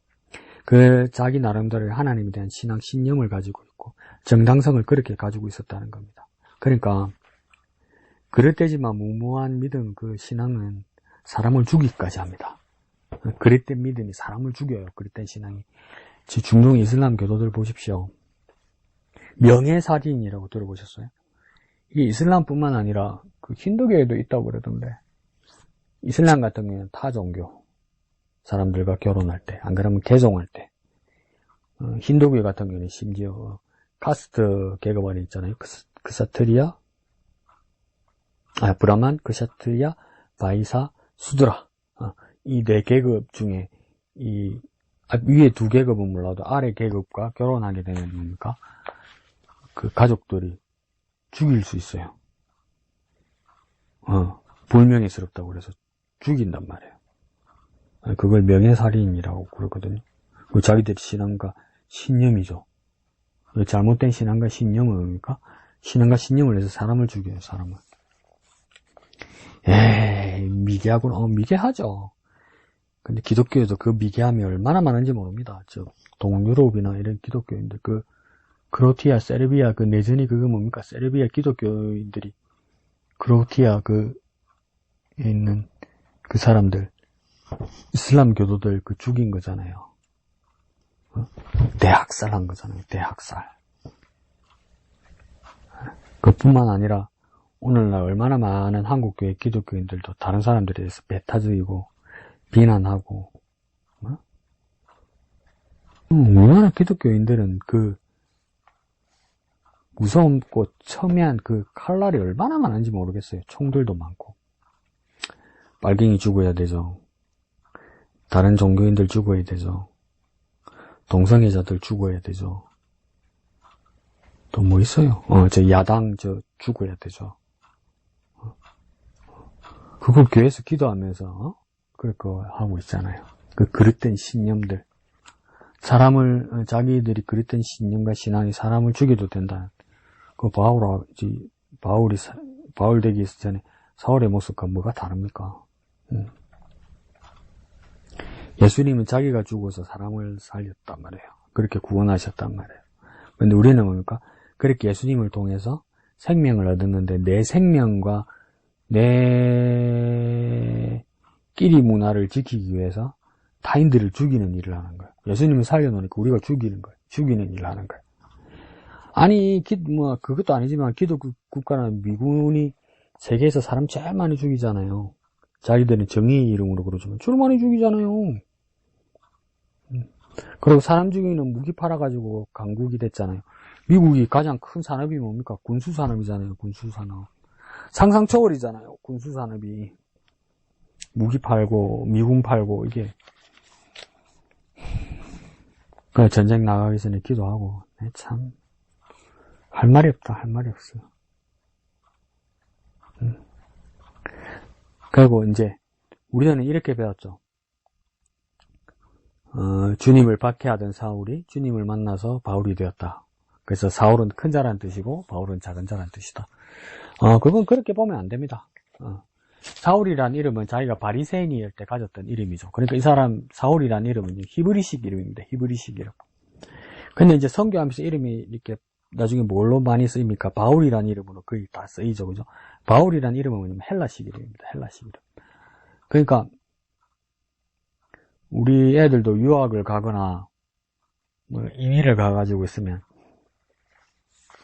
그 자기 나름대로 하나님에 대한 신앙 신념을 가지고 있고 정당성을 그렇게 가지고 있었다는 겁니다. 그러니까 그릇되지만 무모한 믿음 그 신앙은 사람을 죽이기까지 합니다. 그릇된 믿음이 사람을 죽여요. 그릇된 신앙이. 중동 이슬람 교도들 보십시오. 명예살인이라고 들어보셨어요? 이게 이슬람뿐만 아니라 그 힌두교에도 있다고 그러던데 이슬람 같은 경우는 타 종교 사람들과 결혼할 때, 안 그러면 개종할 때, 힌두교 같은 경우는 심지어 카스트 계급원이 있잖아요. 크사트리아, 브라만, 크샤트리아, 바이사, 수드라. 이 네 계급 중에 위에 두 계급은 몰라도 아래 계급과 결혼하게 되면 뭡니까? 그 가족들이 죽일 수 있어요. 불명예스럽다고 그래서 죽인단 말이에요. 그걸 명예살인이라고 그러거든요. 자기들의 신앙과 신념이죠. 잘못된 신앙과 신념은 뭡니까? 신앙과 신념을 해서 사람을 죽여요, 사람을. 미개하구나. 미개하죠. 근데 기독교에도 그 미개함이 얼마나 많은지 모릅니다. 동유럽이나 이런 기독교인들, 크로티아, 세르비아, 내전이 그거 뭡니까? 세르비아 기독교인들이, 크로티아 있는 그 사람들, 이슬람 교도들 죽인 거잖아요. 대학살한 거잖아요. 대학살. 그뿐만 아니라 오늘날 얼마나 많은 한국교회 기독교인들도 다른 사람들에 대해서 배타적이고 비난하고 우리나라 기독교인들은 무섭고 첨예한 칼날이 얼마나 많은지 모르겠어요. 총들도 많고 빨갱이 죽어야 되죠. 다른 종교인들 죽어야 되죠. 동성애자들 죽어야 되죠. 또 뭐 있어요? 야당 죽어야 되죠. 그거 교회에서 기도하면서 그렇게 하고 있잖아요. 그릇된 신념들. 자기들이 그릇된 신념과 신앙이 사람을 죽여도 된다. 바울 되기 전에 사울의 모습과 뭐가 다릅니까? 예수님은 자기가 죽어서 사람을 살렸단 말이에요. 그렇게 구원하셨단 말이에요. 근데 우리는 뭡니까? 그렇게 예수님을 통해서 생명을 얻었는데 내 생명과 내 끼리 문화를 지키기 위해서 타인들을 죽이는 일을 하는 거예요. 예수님을 살려놓으니까 우리가 죽이는 일을 하는 거예요. 아니, 그것도 아니지만 기독 국가는 미군이 세계에서 사람 제일 많이 죽이잖아요. 자기들은 정의의 이름으로 그러지만 제일 많이 죽이잖아요. 그리고 사람 죽이는 무기 팔아가지고 강국이 됐잖아요. 미국이 가장 큰 산업이 뭡니까? 군수산업이잖아요. 군수산업. 상상 초월이잖아요. 군수산업이. 무기 팔고 미군 팔고 이게. 전쟁 나가기 전에 기도하고 참 할 말이 없다. 할 말이 없어요. 그리고 이제 우리는 이렇게 배웠죠. 주님을 박해하던 사울이 주님을 만나서 바울이 되었다. 그래서 사울은 큰 자란 뜻이고 바울은 작은 자란 뜻이다. 그건 그렇게 보면 안 됩니다. 사울이란 이름은 자기가 바리새인일 때 가졌던 이름이죠. 그러니까 이 사람 사울이란 이름은 히브리식 이름입니다. 히브리식 이름. 근데 이제 선교하면서 이름이 이렇게 나중에 뭘로 많이 쓰입니까? 바울이란 이름으로 거의 다 쓰이죠. 그죠? 바울이란 이름은 뭐냐면 헬라식 이름입니다. 헬라식 이름. 그러니까 우리 애들도 유학을 가거나 이민을 가가지고 있으면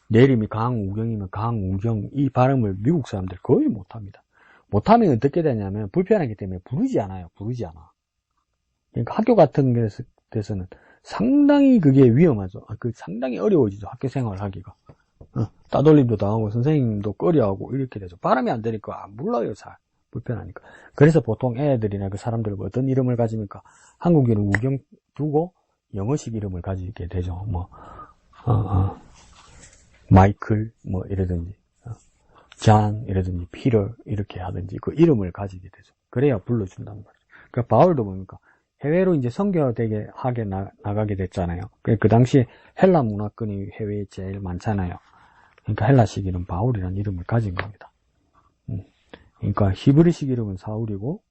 내 이름이 강우경이면 강우경 이 발음을 미국 사람들 거의 못합니다. 못하면 어떻게 되냐면 불편하기 때문에 부르지 않아요. 부르지 않아. 그러니까 학교 같은 데서는 상당히 그게 위험하죠. 상당히 어려워지죠. 학교 생활을 하기가. 따돌림도 당하고 선생님도 꺼려하고 이렇게 되죠. 발음이 안 되니까 안 불러요. 잘. 불편하니까. 그래서 보통 애들이나 그 사람들 어떤 이름을 가집니까? 한국 이름 우경 두고 영어식 이름을 가지게 되죠. 마이클, 이라든지, 잔, 이라든지, 피터, 이렇게 하든지, 그 이름을 가지게 되죠. 그래야 불러준단 말이죠. 그러니까 바울도 뭡니까? 해외로 이제 선교되게 하게 나가게 됐잖아요. 그 당시에 헬라 문화권이 해외에 제일 많잖아요. 그러니까 헬라식 이름 바울이라는 이름을 가진 겁니다. 그러니까 히브리식 이름은 사울이고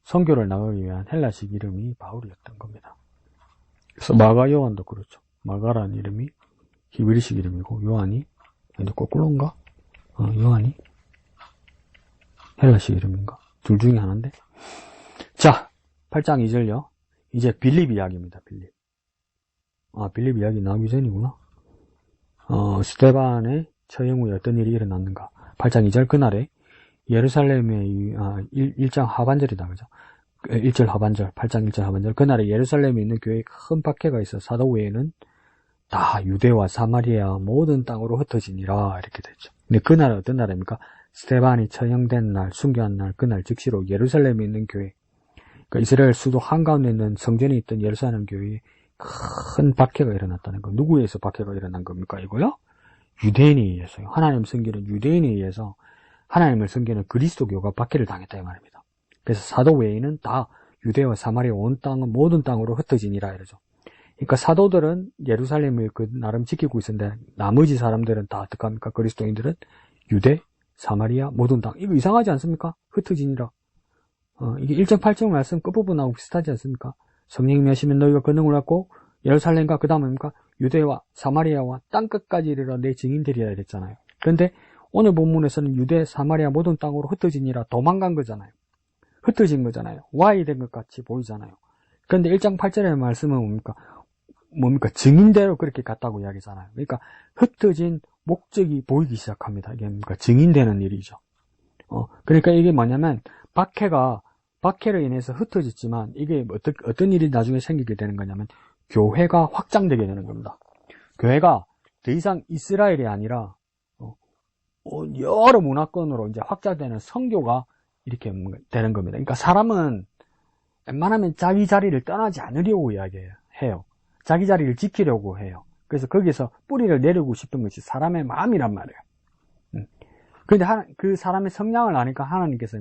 선교를 나가기 위한 헬라식 이름이 바울이었던 겁니다. 그래서 마가 요한도 그렇죠. 마가라는 이름이 히브리식 이름이고 요한이 근데 거꾸로인가? 요한이 헬라식 이름인가? 둘 중에 하나인데. 자, 8장 2절요. 이제 빌립 이야기입니다. 빌립 이야기 나오기 전이구나. 스데반의 처형 후에 어떤 일이 일어났는가. 8장 2절 그날에 예루살렘의 1장 하반절이다. 그죠? 1절 하반절, 8장 1절 하반절. 그날에 예루살렘에 있는 교회에 큰 박해가 있어 사도 외에는 다 유대와 사마리아 모든 땅으로 흩어지니라 이렇게 됐죠. 근데 그날은 어떤 날입니까? 스데반이 처형된 날, 순교한 날, 그날 즉시로 예루살렘에 있는 교회, 그러니까 이스라엘 수도 한가운데 있는 성전에 있던 예루살렘 교회에 큰 박해가 일어났다는 거. 누구에 의해서 박해가 일어난 겁니까? 이거요? 유대인에 의해서요. 하나님 섬기는 유대인에 의해서 하나님을 섬기는 그리스도교가 박해를 당했다 이 말입니다. 그래서 사도 외에는 다 유대와 사마리아 온 땅은 모든 땅으로 흩어지니라 이러죠. 그러니까 사도들은 예루살렘을 나름 지키고 있었는데 나머지 사람들은 다 어떡합니까? 그리스도인들은 유대, 사마리아, 모든 땅. 이거 이상하지 않습니까? 흩어지니라. 이게 1장 8장 말씀 끝부분하고 비슷하지 않습니까? 성령이 하시면 너희가 권능을 받고 예루살렘과 그 다음입니까? 유대와 사마리아와 땅끝까지 이르러 내 증인들이라 이랬잖아요. 그런데 오늘 본문에서는 유대, 사마리아 모든 땅으로 흩어지니라 도망간 거잖아요. 흩어진 거잖아요. 와이 된 것 같이 보이잖아요. 그런데 1장 8절의 말씀은 뭡니까? 증인대로 그렇게 갔다고 이야기잖아요. 그러니까 흩어진 목적이 보이기 시작합니다. 이게 뭡니까? 증인되는 일이죠. 그러니까 이게 뭐냐면 박해로 인해서 흩어졌지만 이게 어떤 일이 나중에 생기게 되는 거냐면 교회가 확장되게 되는 겁니다. 교회가 더 이상 이스라엘이 아니라 여러 문화권으로 이제 확장되는 선교가 이렇게 되는 겁니다. 그러니까 사람은 웬만하면 자기 자리를 떠나지 않으려고 이야기해요. 자기 자리를 지키려고 해요. 그래서 거기서 뿌리를 내리고 싶은 것이 사람의 마음이란 말이에요. 그런데 그 사람의 성향을 아니까 하나님께서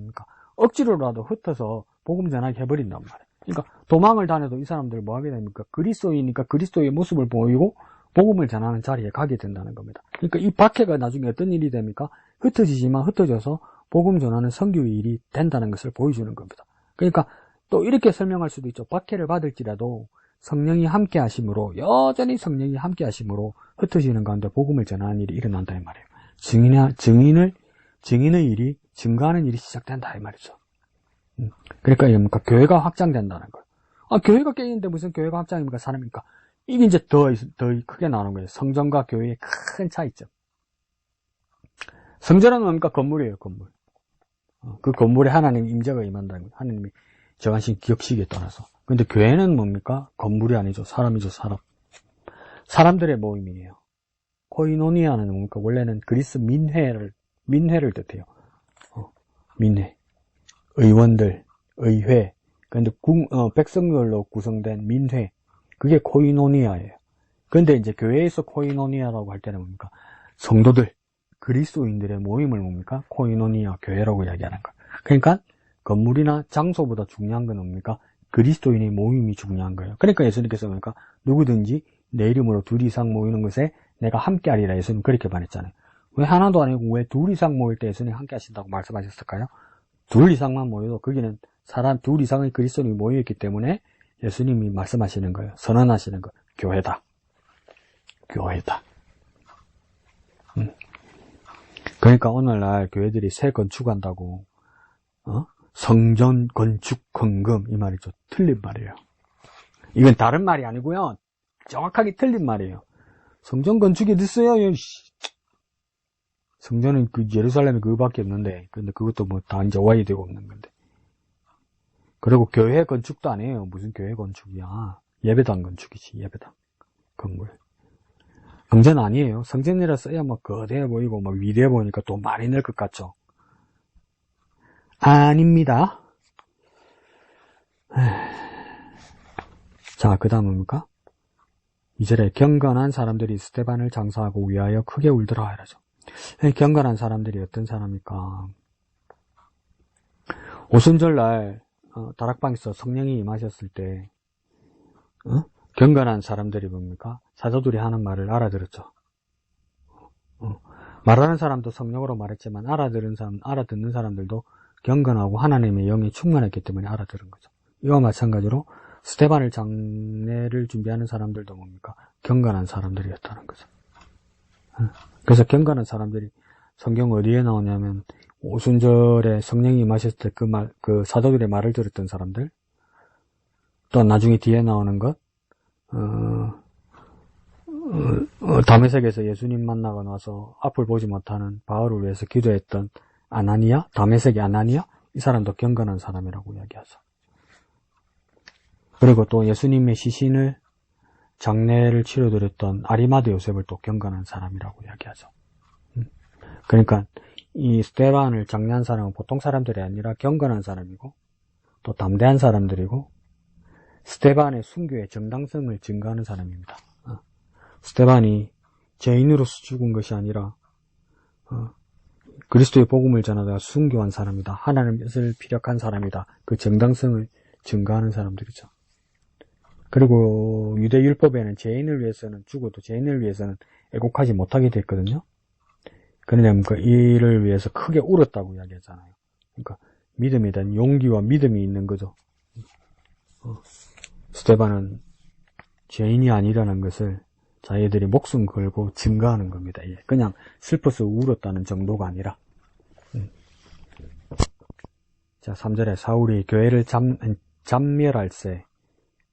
억지로라도 흩어서 복음 전하게 해버린단 말이에요. 그러니까 도망을 다녀도 이 사람들 뭐 하게 됩니까? 그리스도이니까 그리스도의 모습을 보이고 복음을 전하는 자리에 가게 된다는 겁니다. 그러니까 이 박해가 나중에 어떤 일이 됩니까? 흩어지지만 흩어져서 복음 전하는 선교의 일이 된다는 것을 보여주는 겁니다. 그러니까 또 이렇게 설명할 수도 있죠. 박해를 받을지라도 성령이 함께 하심으로, 여전히 성령이 함께 하심으로 흩어지는 가운데 복음을 전하는 일이 일어난다 이 말이에요. 증인의 일이, 증거하는 일이 시작된다 이 말이죠. 그러니까 뭡니까? 교회가 확장된다는 거예요. 교회가 깨지는데 무슨 교회가 확장입니까? 사람입니까? 이게 이제 더 크게 나오는 거예요. 성전과 교회의 큰 차이점. 성전은 뭡니까? 건물이에요, 건물. 그 건물에 하나님 임재가 임한다는 거예요. 하나님이 정하신 기억시기에 따라서. 근데 교회는 뭡니까? 건물이 아니죠. 사람이죠, 사람. 사람들의 모임이에요. 코이노니아는 뭡니까? 원래는 그리스 민회를 뜻해요. 민회. 의원들, 의회. 근데 백성들로 구성된 민회. 그게 코이노니아예요. 근데 이제 교회에서 코이노니아라고 할 때는 뭡니까? 성도들, 그리스도인들의 모임을 뭡니까? 코이노니아 교회라고 이야기하는 거예요. 그러니까 건물이나 장소보다 중요한 건 뭡니까? 그리스도인의 모임이 중요한 거예요. 그러니까 예수님께서 뭡니까? 누구든지 내 이름으로 둘 이상 모이는 것에 내가 함께 하리라 예수님 그렇게 말했잖아요. 왜 하나도 아니고 왜 둘 이상 모일 때 예수님 함께 하신다고 말씀하셨을까요? 둘 이상만 모여도 거기는 사람 둘 이상의 그리스도인이 모여있기 때문에 예수님이 말씀하시는 거예요. 선언하시는 거. 교회다. 교회다. 그러니까 오늘날 교회들이 새 건축한다고 성전 건축 헌금 이 말이죠. 틀린 말이에요. 이건 다른 말이 아니고요. 정확하게 틀린 말이에요. 성전 건축이 됐어요. 성전은 예루살렘에 그거밖에 없는데, 근데 그것도 뭐 다 이제 와야 되고 없는 건데. 그리고 교회 건축도 아니에요. 무슨 교회 건축이야. 예배당 건축이지, 예배당 건물. 성전 아니에요. 성전이라 써야 뭐 거대해 보이고 뭐 위대해 보이니까 돈 많이 낼 것 같죠. 아닙니다. 자, 그 다음은 뭡니까? 2절에 경건한 사람들이 스데반을 장사하고 위하여 크게 울더라 이러죠. 경건한 사람들이 어떤 사람입니까? 오순절날 다락방에서 성령이 임하셨을 때 경건한 사람들이 뭡니까? 사도들이 하는 말을 알아들었죠. 말하는 사람도 성령으로 말했지만 알아듣는 사람들도 경건하고 하나님의 영이 충만했기 때문에 알아들은 거죠. 이와 마찬가지로 스데반을 장례를 준비하는 사람들도 뭡니까? 경건한 사람들이었다는 거죠. 그래서 경건한 사람들이 성경 어디에 나오냐면 오순절에 성령이 임하셨을 때 그 사도들의 말을 들었던 사람들, 또 나중에 뒤에 나오는 것, 다메섹에서 예수님 만나고 나서 앞을 보지 못하는 바울을 위해서 기도했던 아나니아, 다메섹의 아나니아, 이 사람도 경건한 사람이라고 이야기하죠. 그리고 또 예수님의 시신을 장례를 치러드렸던 아리마대 요셉을 또 경건한 사람이라고 이야기하죠. 그러니까 이 스데반을 장례한 사람은 보통 사람들이 아니라 경건한 사람이고 또 담대한 사람들이고 스데반의 순교의 정당성을 증거하는 사람입니다. 스데반이 죄인으로서 죽은 것이 아니라 그리스도의 복음을 전하다가 순교한 사람이다. 하나님의 뜻을 피력한 사람이다. 그 정당성을 증거하는 사람들이죠. 그리고 유대 율법에는 죄인을 위해서는 죽어도 죄인을 위해서는 애곡하지 못하게 됐거든요. 그러냐면 그 일을 위해서 크게 울었다고 이야기했잖아요. 그러니까 믿음에 대한 용기와 믿음이 있는 거죠. 스데반은 죄인이 아니라는 것을 자기들이 목숨 걸고 증거하는 겁니다. 그냥 슬퍼서 울었다는 정도가 아니라. 자, 3절에 사울이 교회를 잠멸할세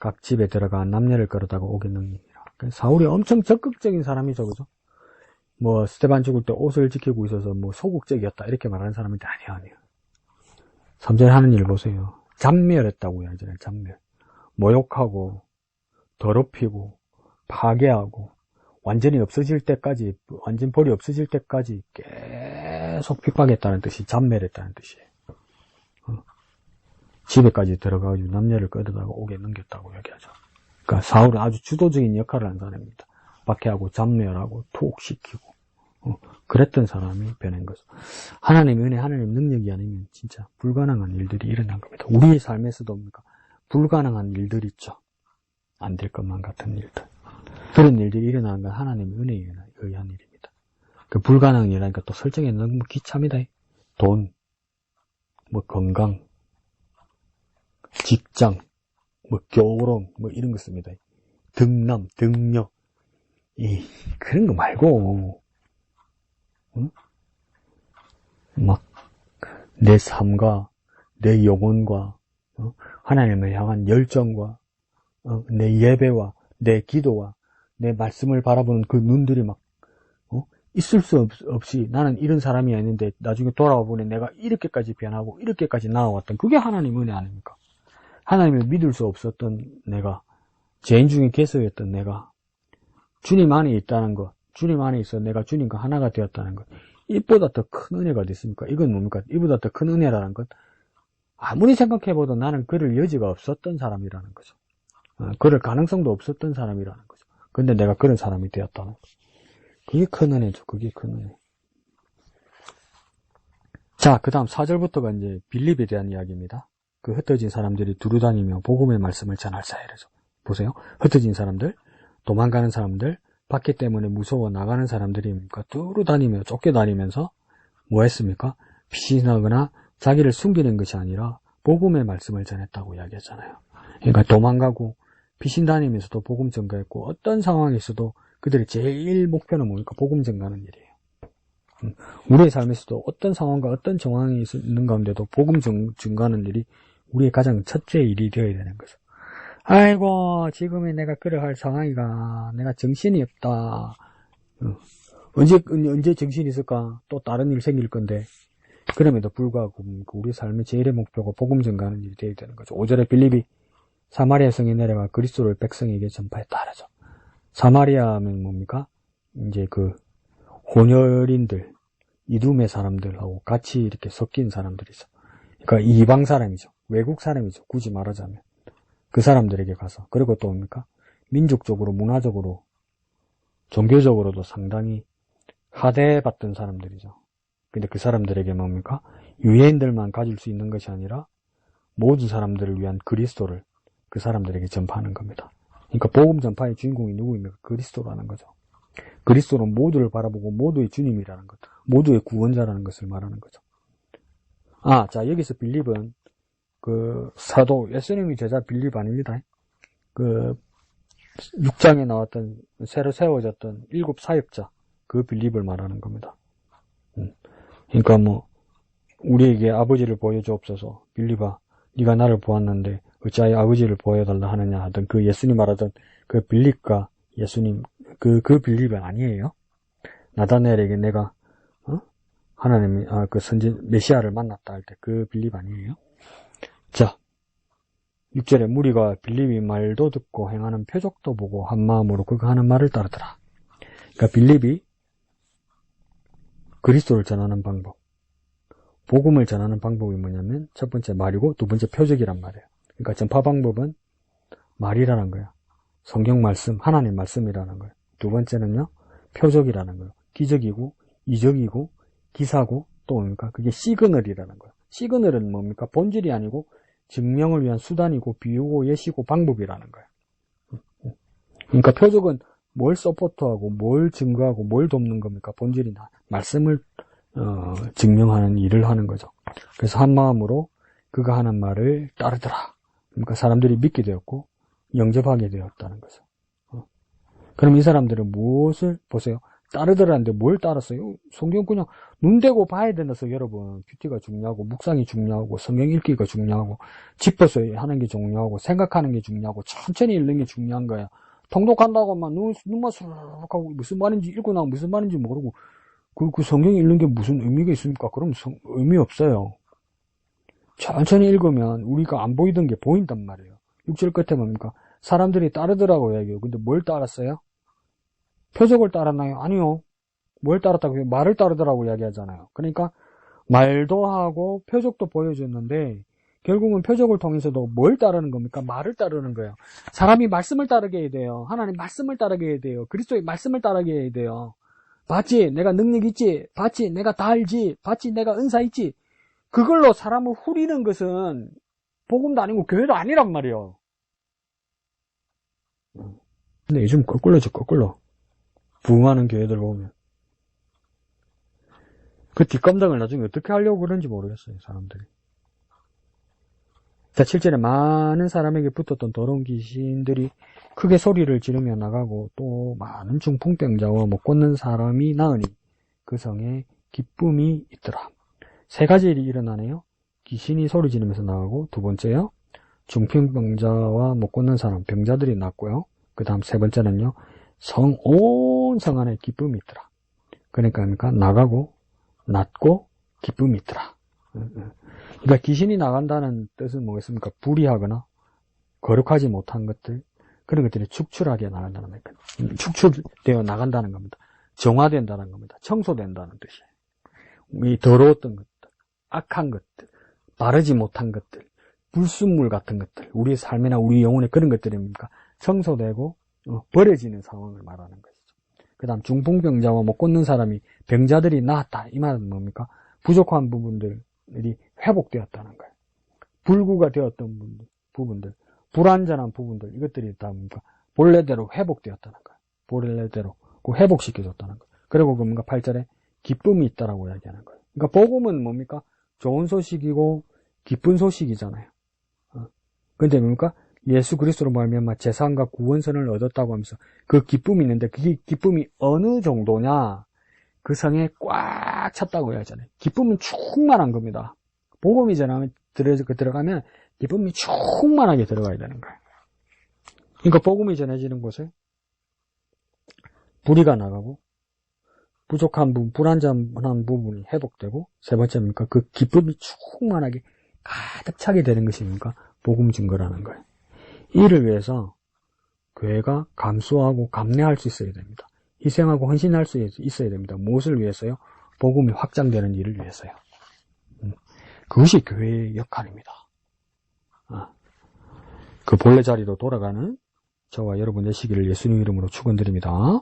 각 집에 들어가 남녀를 끌어다가 오겠느니라. 사울이 엄청 적극적인 사람이죠, 그죠? 뭐 스데반 죽을 때 옷을 지키고 있어서 뭐 소극적이었다 이렇게 말하는 사람인데 아니에요. 3절에 하는 일 보세요. 잠멸했다고 하잖아요. 잠멸. 모욕하고 더럽히고 파괴하고 완전히 없어질 때까지, 완전 벌이 없어질 때까지 계속 핍박했다는 뜻이 잠멸했다는 뜻이에요. 집에까지 들어가가지고 남녀를 끌어다가 옥에 넘겼다고 얘기하죠. 그러니까 사울은 아주 주도적인 역할을 한 사람입니다. 박해하고 잠멸하고 투옥시키고 그랬던 사람이 변한 거죠. 하나님의 은혜, 하나님의 능력이 아니면 진짜 불가능한 일들이 일어난 겁니다. 우리의 삶에서도 뭡니까? 불가능한 일들이 있죠. 안 될 것만 같은 일들. 그런 일들이 일어나는 건 하나님의 은혜에 의한 일입니다. 그 불가능한 일이라니까 또 설정이 너무 귀참이다. 돈, 뭐 건강, 직장, 뭐 결혼, 뭐 이런 거 씁니다. 등남, 등력, 그런 거 말고, 막 내 삶과 내 영혼과 하나님을 향한 열정과 내 예배와 내 기도와 내 말씀을 바라보는 그 눈들이 막 있을 수 없이 나는 이런 사람이 아닌데 나중에 돌아와 보니 내가 이렇게까지 변하고 이렇게까지 나아왔던 그게 하나님 은혜 아닙니까? 하나님을 믿을 수 없었던 내가, 죄인 중에 개수였던 내가 주님 안에 있다는 것, 주님 안에 있어 내가 주님과 하나가 되었다는 것, 이보다 더 큰 은혜가 됐습니까? 이건 뭡니까? 이보다 더 큰 은혜라는 것, 아무리 생각해봐도 나는 그럴 여지가 없었던 사람이라는 거죠. 그럴 가능성도 없었던 사람이라는 거죠. 근데 내가 그런 사람이 되었다는 거죠. 그게 큰 은혜죠. 그게 큰 은혜. 자, 그 다음 4절부터가 이제 빌립에 대한 이야기입니다. 그 흩어진 사람들이 두루다니며 복음의 말씀을 전할사 이러죠. 보세요. 흩어진 사람들, 도망가는 사람들, 받기 때문에 무서워 나가는 사람들이 두루다니며 쫓겨다니면서 뭐 했습니까? 피신하거나 자기를 숨기는 것이 아니라 복음의 말씀을 전했다고 이야기했잖아요. 그러니까 도망가고 피신 다니면서도 복음 전가했고 어떤 상황에서도 그들의 제일 목표는 뭡니까? 복음 전가하는 일이에요. 우리의 삶에서도 어떤 상황과 어떤 정황이 있는 가운데도 복음 전가하는 일이 우리의 가장 첫째 일이 되어야 되는 거죠. 아이고 지금의 내가 그래 할 상황이가 내가 정신이 없다. 언제 정신이 있을까? 또 다른 일 생길 건데 그럼에도 불구하고 우리 삶의 제일의 목표가 복음 전가하는 일이 되어야 되는 거죠. 5절에 빌립이 사마리아 성에 내려가 그리스도를 백성에게 전파했다 하죠. 사마리아 하면 뭡니까? 이제 그 혼혈인들, 이두메 사람들하고 같이 이렇게 섞인 사람들이죠. 그러니까 이방 사람이죠. 외국 사람이죠. 굳이 말하자면. 그 사람들에게 가서. 그리고 또 뭡니까? 민족적으로, 문화적으로, 종교적으로도 상당히 하대받던 사람들이죠. 근데 그 사람들에게 뭡니까? 유대인들만 가질 수 있는 것이 아니라 모든 사람들을 위한 그리스도를 그 사람들에게 전파하는 겁니다. 그러니까 복음 전파의 주인공이 누구입니까? 그리스도라는 거죠. 그리스도는 모두를 바라보고 모두의 주님이라는 것, 모두의 구원자라는 것을 말하는 거죠. 자, 여기서 빌립은 그 사도 예수님의 제자 빌립 아닙니다. 그 6장에 나왔던 새로 세워졌던 7 사역자 그 빌립을 말하는 겁니다. 그러니까 뭐 우리에게 아버지를 보여주옵소서. 빌립아, 네가 나를 보았는데 어찌하여 아버지를 보여달라 하느냐 하던 그 예수님 말하던 그 빌립과 예수님 그 빌립은 아니에요. 나다나엘에게 내가 하나님이 그 선진 메시아를 만났다 할 때 그 빌립 아니에요. 자, 6절에 무리가 빌립이 말도 듣고 행하는 표적도 보고 한 마음으로 그가 하는 말을 따르더라. 그러니까 빌립이 그리스도를 전하는 방법, 복음을 전하는 방법이 뭐냐면 첫 번째 말이고 두 번째 표적이란 말이에요. 그러니까 전파 방법은 말이라는 거예요. 성경 말씀, 하나님 말씀이라는 거예요. 두 번째는요, 표적이라는 거예요. 기적이고 이적이고 기사고 또 뭡니까? 그게 시그널이라는 거예요. 시그널은 뭡니까? 본질이 아니고 증명을 위한 수단이고 비유고 예시고 방법이라는 거예요. 그러니까 표적은 뭘 서포트하고 뭘 증거하고 뭘 돕는 겁니까? 본질이나 말씀을 증명하는 일을 하는 거죠. 그래서 한 마음으로 그가 하는 말을 따르더라. 그러니까 사람들이 믿게 되었고 영접하게 되었다는 거죠. 그럼 이 사람들은 무엇을 보세요. 따르더라는데 뭘 따랐어요? 성경 그냥 눈 대고 봐야 된다서 여러분 큐티가 중요하고 묵상이 중요하고 성경 읽기가 중요하고 짚어서 하는 게 중요하고 생각하는 게 중요하고 천천히 읽는 게 중요한 거야. 통독한다고만 눈만 수룩하고 무슨 말인지 읽고 나면 무슨 말인지 모르고 그 성경 읽는 게 무슨 의미가 있습니까? 그럼 의미 없어요. 천천히 읽으면 우리가 안 보이던 게 보인단 말이에요. 6절 끝에 뭡니까? 사람들이 따르더라고 이야기해요. 근데 뭘 따랐어요? 표적을 따랐나요? 아니요. 뭘 따랐다고요? 말을 따르더라고 이야기하잖아요. 그러니까 말도 하고 표적도 보여줬는데 결국은 표적을 통해서도 뭘 따르는 겁니까? 말을 따르는 거예요. 사람이 말씀을 따르게 해야 돼요. 하나님 말씀을 따르게 해야 돼요. 그리스도의 말씀을 따르게 해야 돼요. 봤지? 내가 능력 있지? 봤지? 내가 다 알지? 봤지? 내가 은사 있지? 그걸로 사람을 후리는 것은 복음도 아니고 교회도 아니란 말이에요. 근데 요즘 거꾸로죠, 거꾸로. 부흥하는 교회들 보면. 그 뒷감당을 나중에 어떻게 하려고 그런지 모르겠어요, 사람들이. 자, 7절에 많은 사람에게 붙었던 더러운 귀신들이 크게 소리를 지르며 나가고 또 많은 중풍병자와 못 걷는 사람이 나으니 그 성에 기쁨이 있더라. 세 가지 일이 일어나네요. 귀신이 소리 지르면서 나가고 두 번째요. 중풍병자와 못 걷는 사람, 병자들이 났고요. 그 다음 세 번째는요. 온 성 안에 기쁨이 있더라. 그러니까 나가고 낫고 기쁨이 있더라. 그러니까 귀신이 나간다는 뜻은 뭐겠습니까? 불의하거나 거룩하지 못한 것들, 그런 것들이 축출하게 나간다는 겁니다. 축출되어 나간다는 겁니다. 정화된다는 겁니다. 청소된다는 뜻이에요. 이 더러웠던 것들, 악한 것들, 바르지 못한 것들, 불순물 같은 것들, 우리의 삶이나 우리 영혼의 그런 것들입니까? 청소되고 버려지는 상황을 말하는 것이죠. 그 다음 중풍병자와 못 걷는 사람이 병자들이 나았다. 이 말은 뭡니까? 부족한 부분들이 회복되었다는 거예요. 불구가 되었던 부분들, 불완전한 부분들, 이것들이 다 뭡니까? 본래대로 회복되었다는 거예요. 본래대로 회복시켜줬다는 거예요. 그리고 뭡니까? 8절에 기쁨이 있다라고 이야기하는 거예요. 그러니까 복음은 뭡니까? 좋은 소식이고 기쁜 소식이잖아요. 근데 뭡니까? 예수 그리스도로 말미암아 재산과 구원선을 얻었다고 하면서 그 기쁨이 있는데 그게 기쁨이 어느 정도냐? 그 성에 꽉 찼다고 해야잖아요. 기쁨은 충만한 겁니다. 복음이 들어가면 기쁨이 충만하게 들어가야 되는 거예요. 그러니까 복음이 전해지는 곳에 불의가 나가고 부족한 부분, 불완전한 부분이 회복되고 세 번째입니까? 그 기쁨이 충만하게 가득 차게 되는 것입니까? 복음 증거라는 거예요. 이를 위해서 교회가 감수하고 감내할 수 있어야 됩니다. 희생하고 헌신할 수 있어야 됩니다. 무엇을 위해서요? 복음이 확장되는 일을 위해서요. 그것이 교회의 역할입니다. 그 본래 자리로 돌아가는 저와 여러분 되시기를 예수님 이름으로 축원드립니다.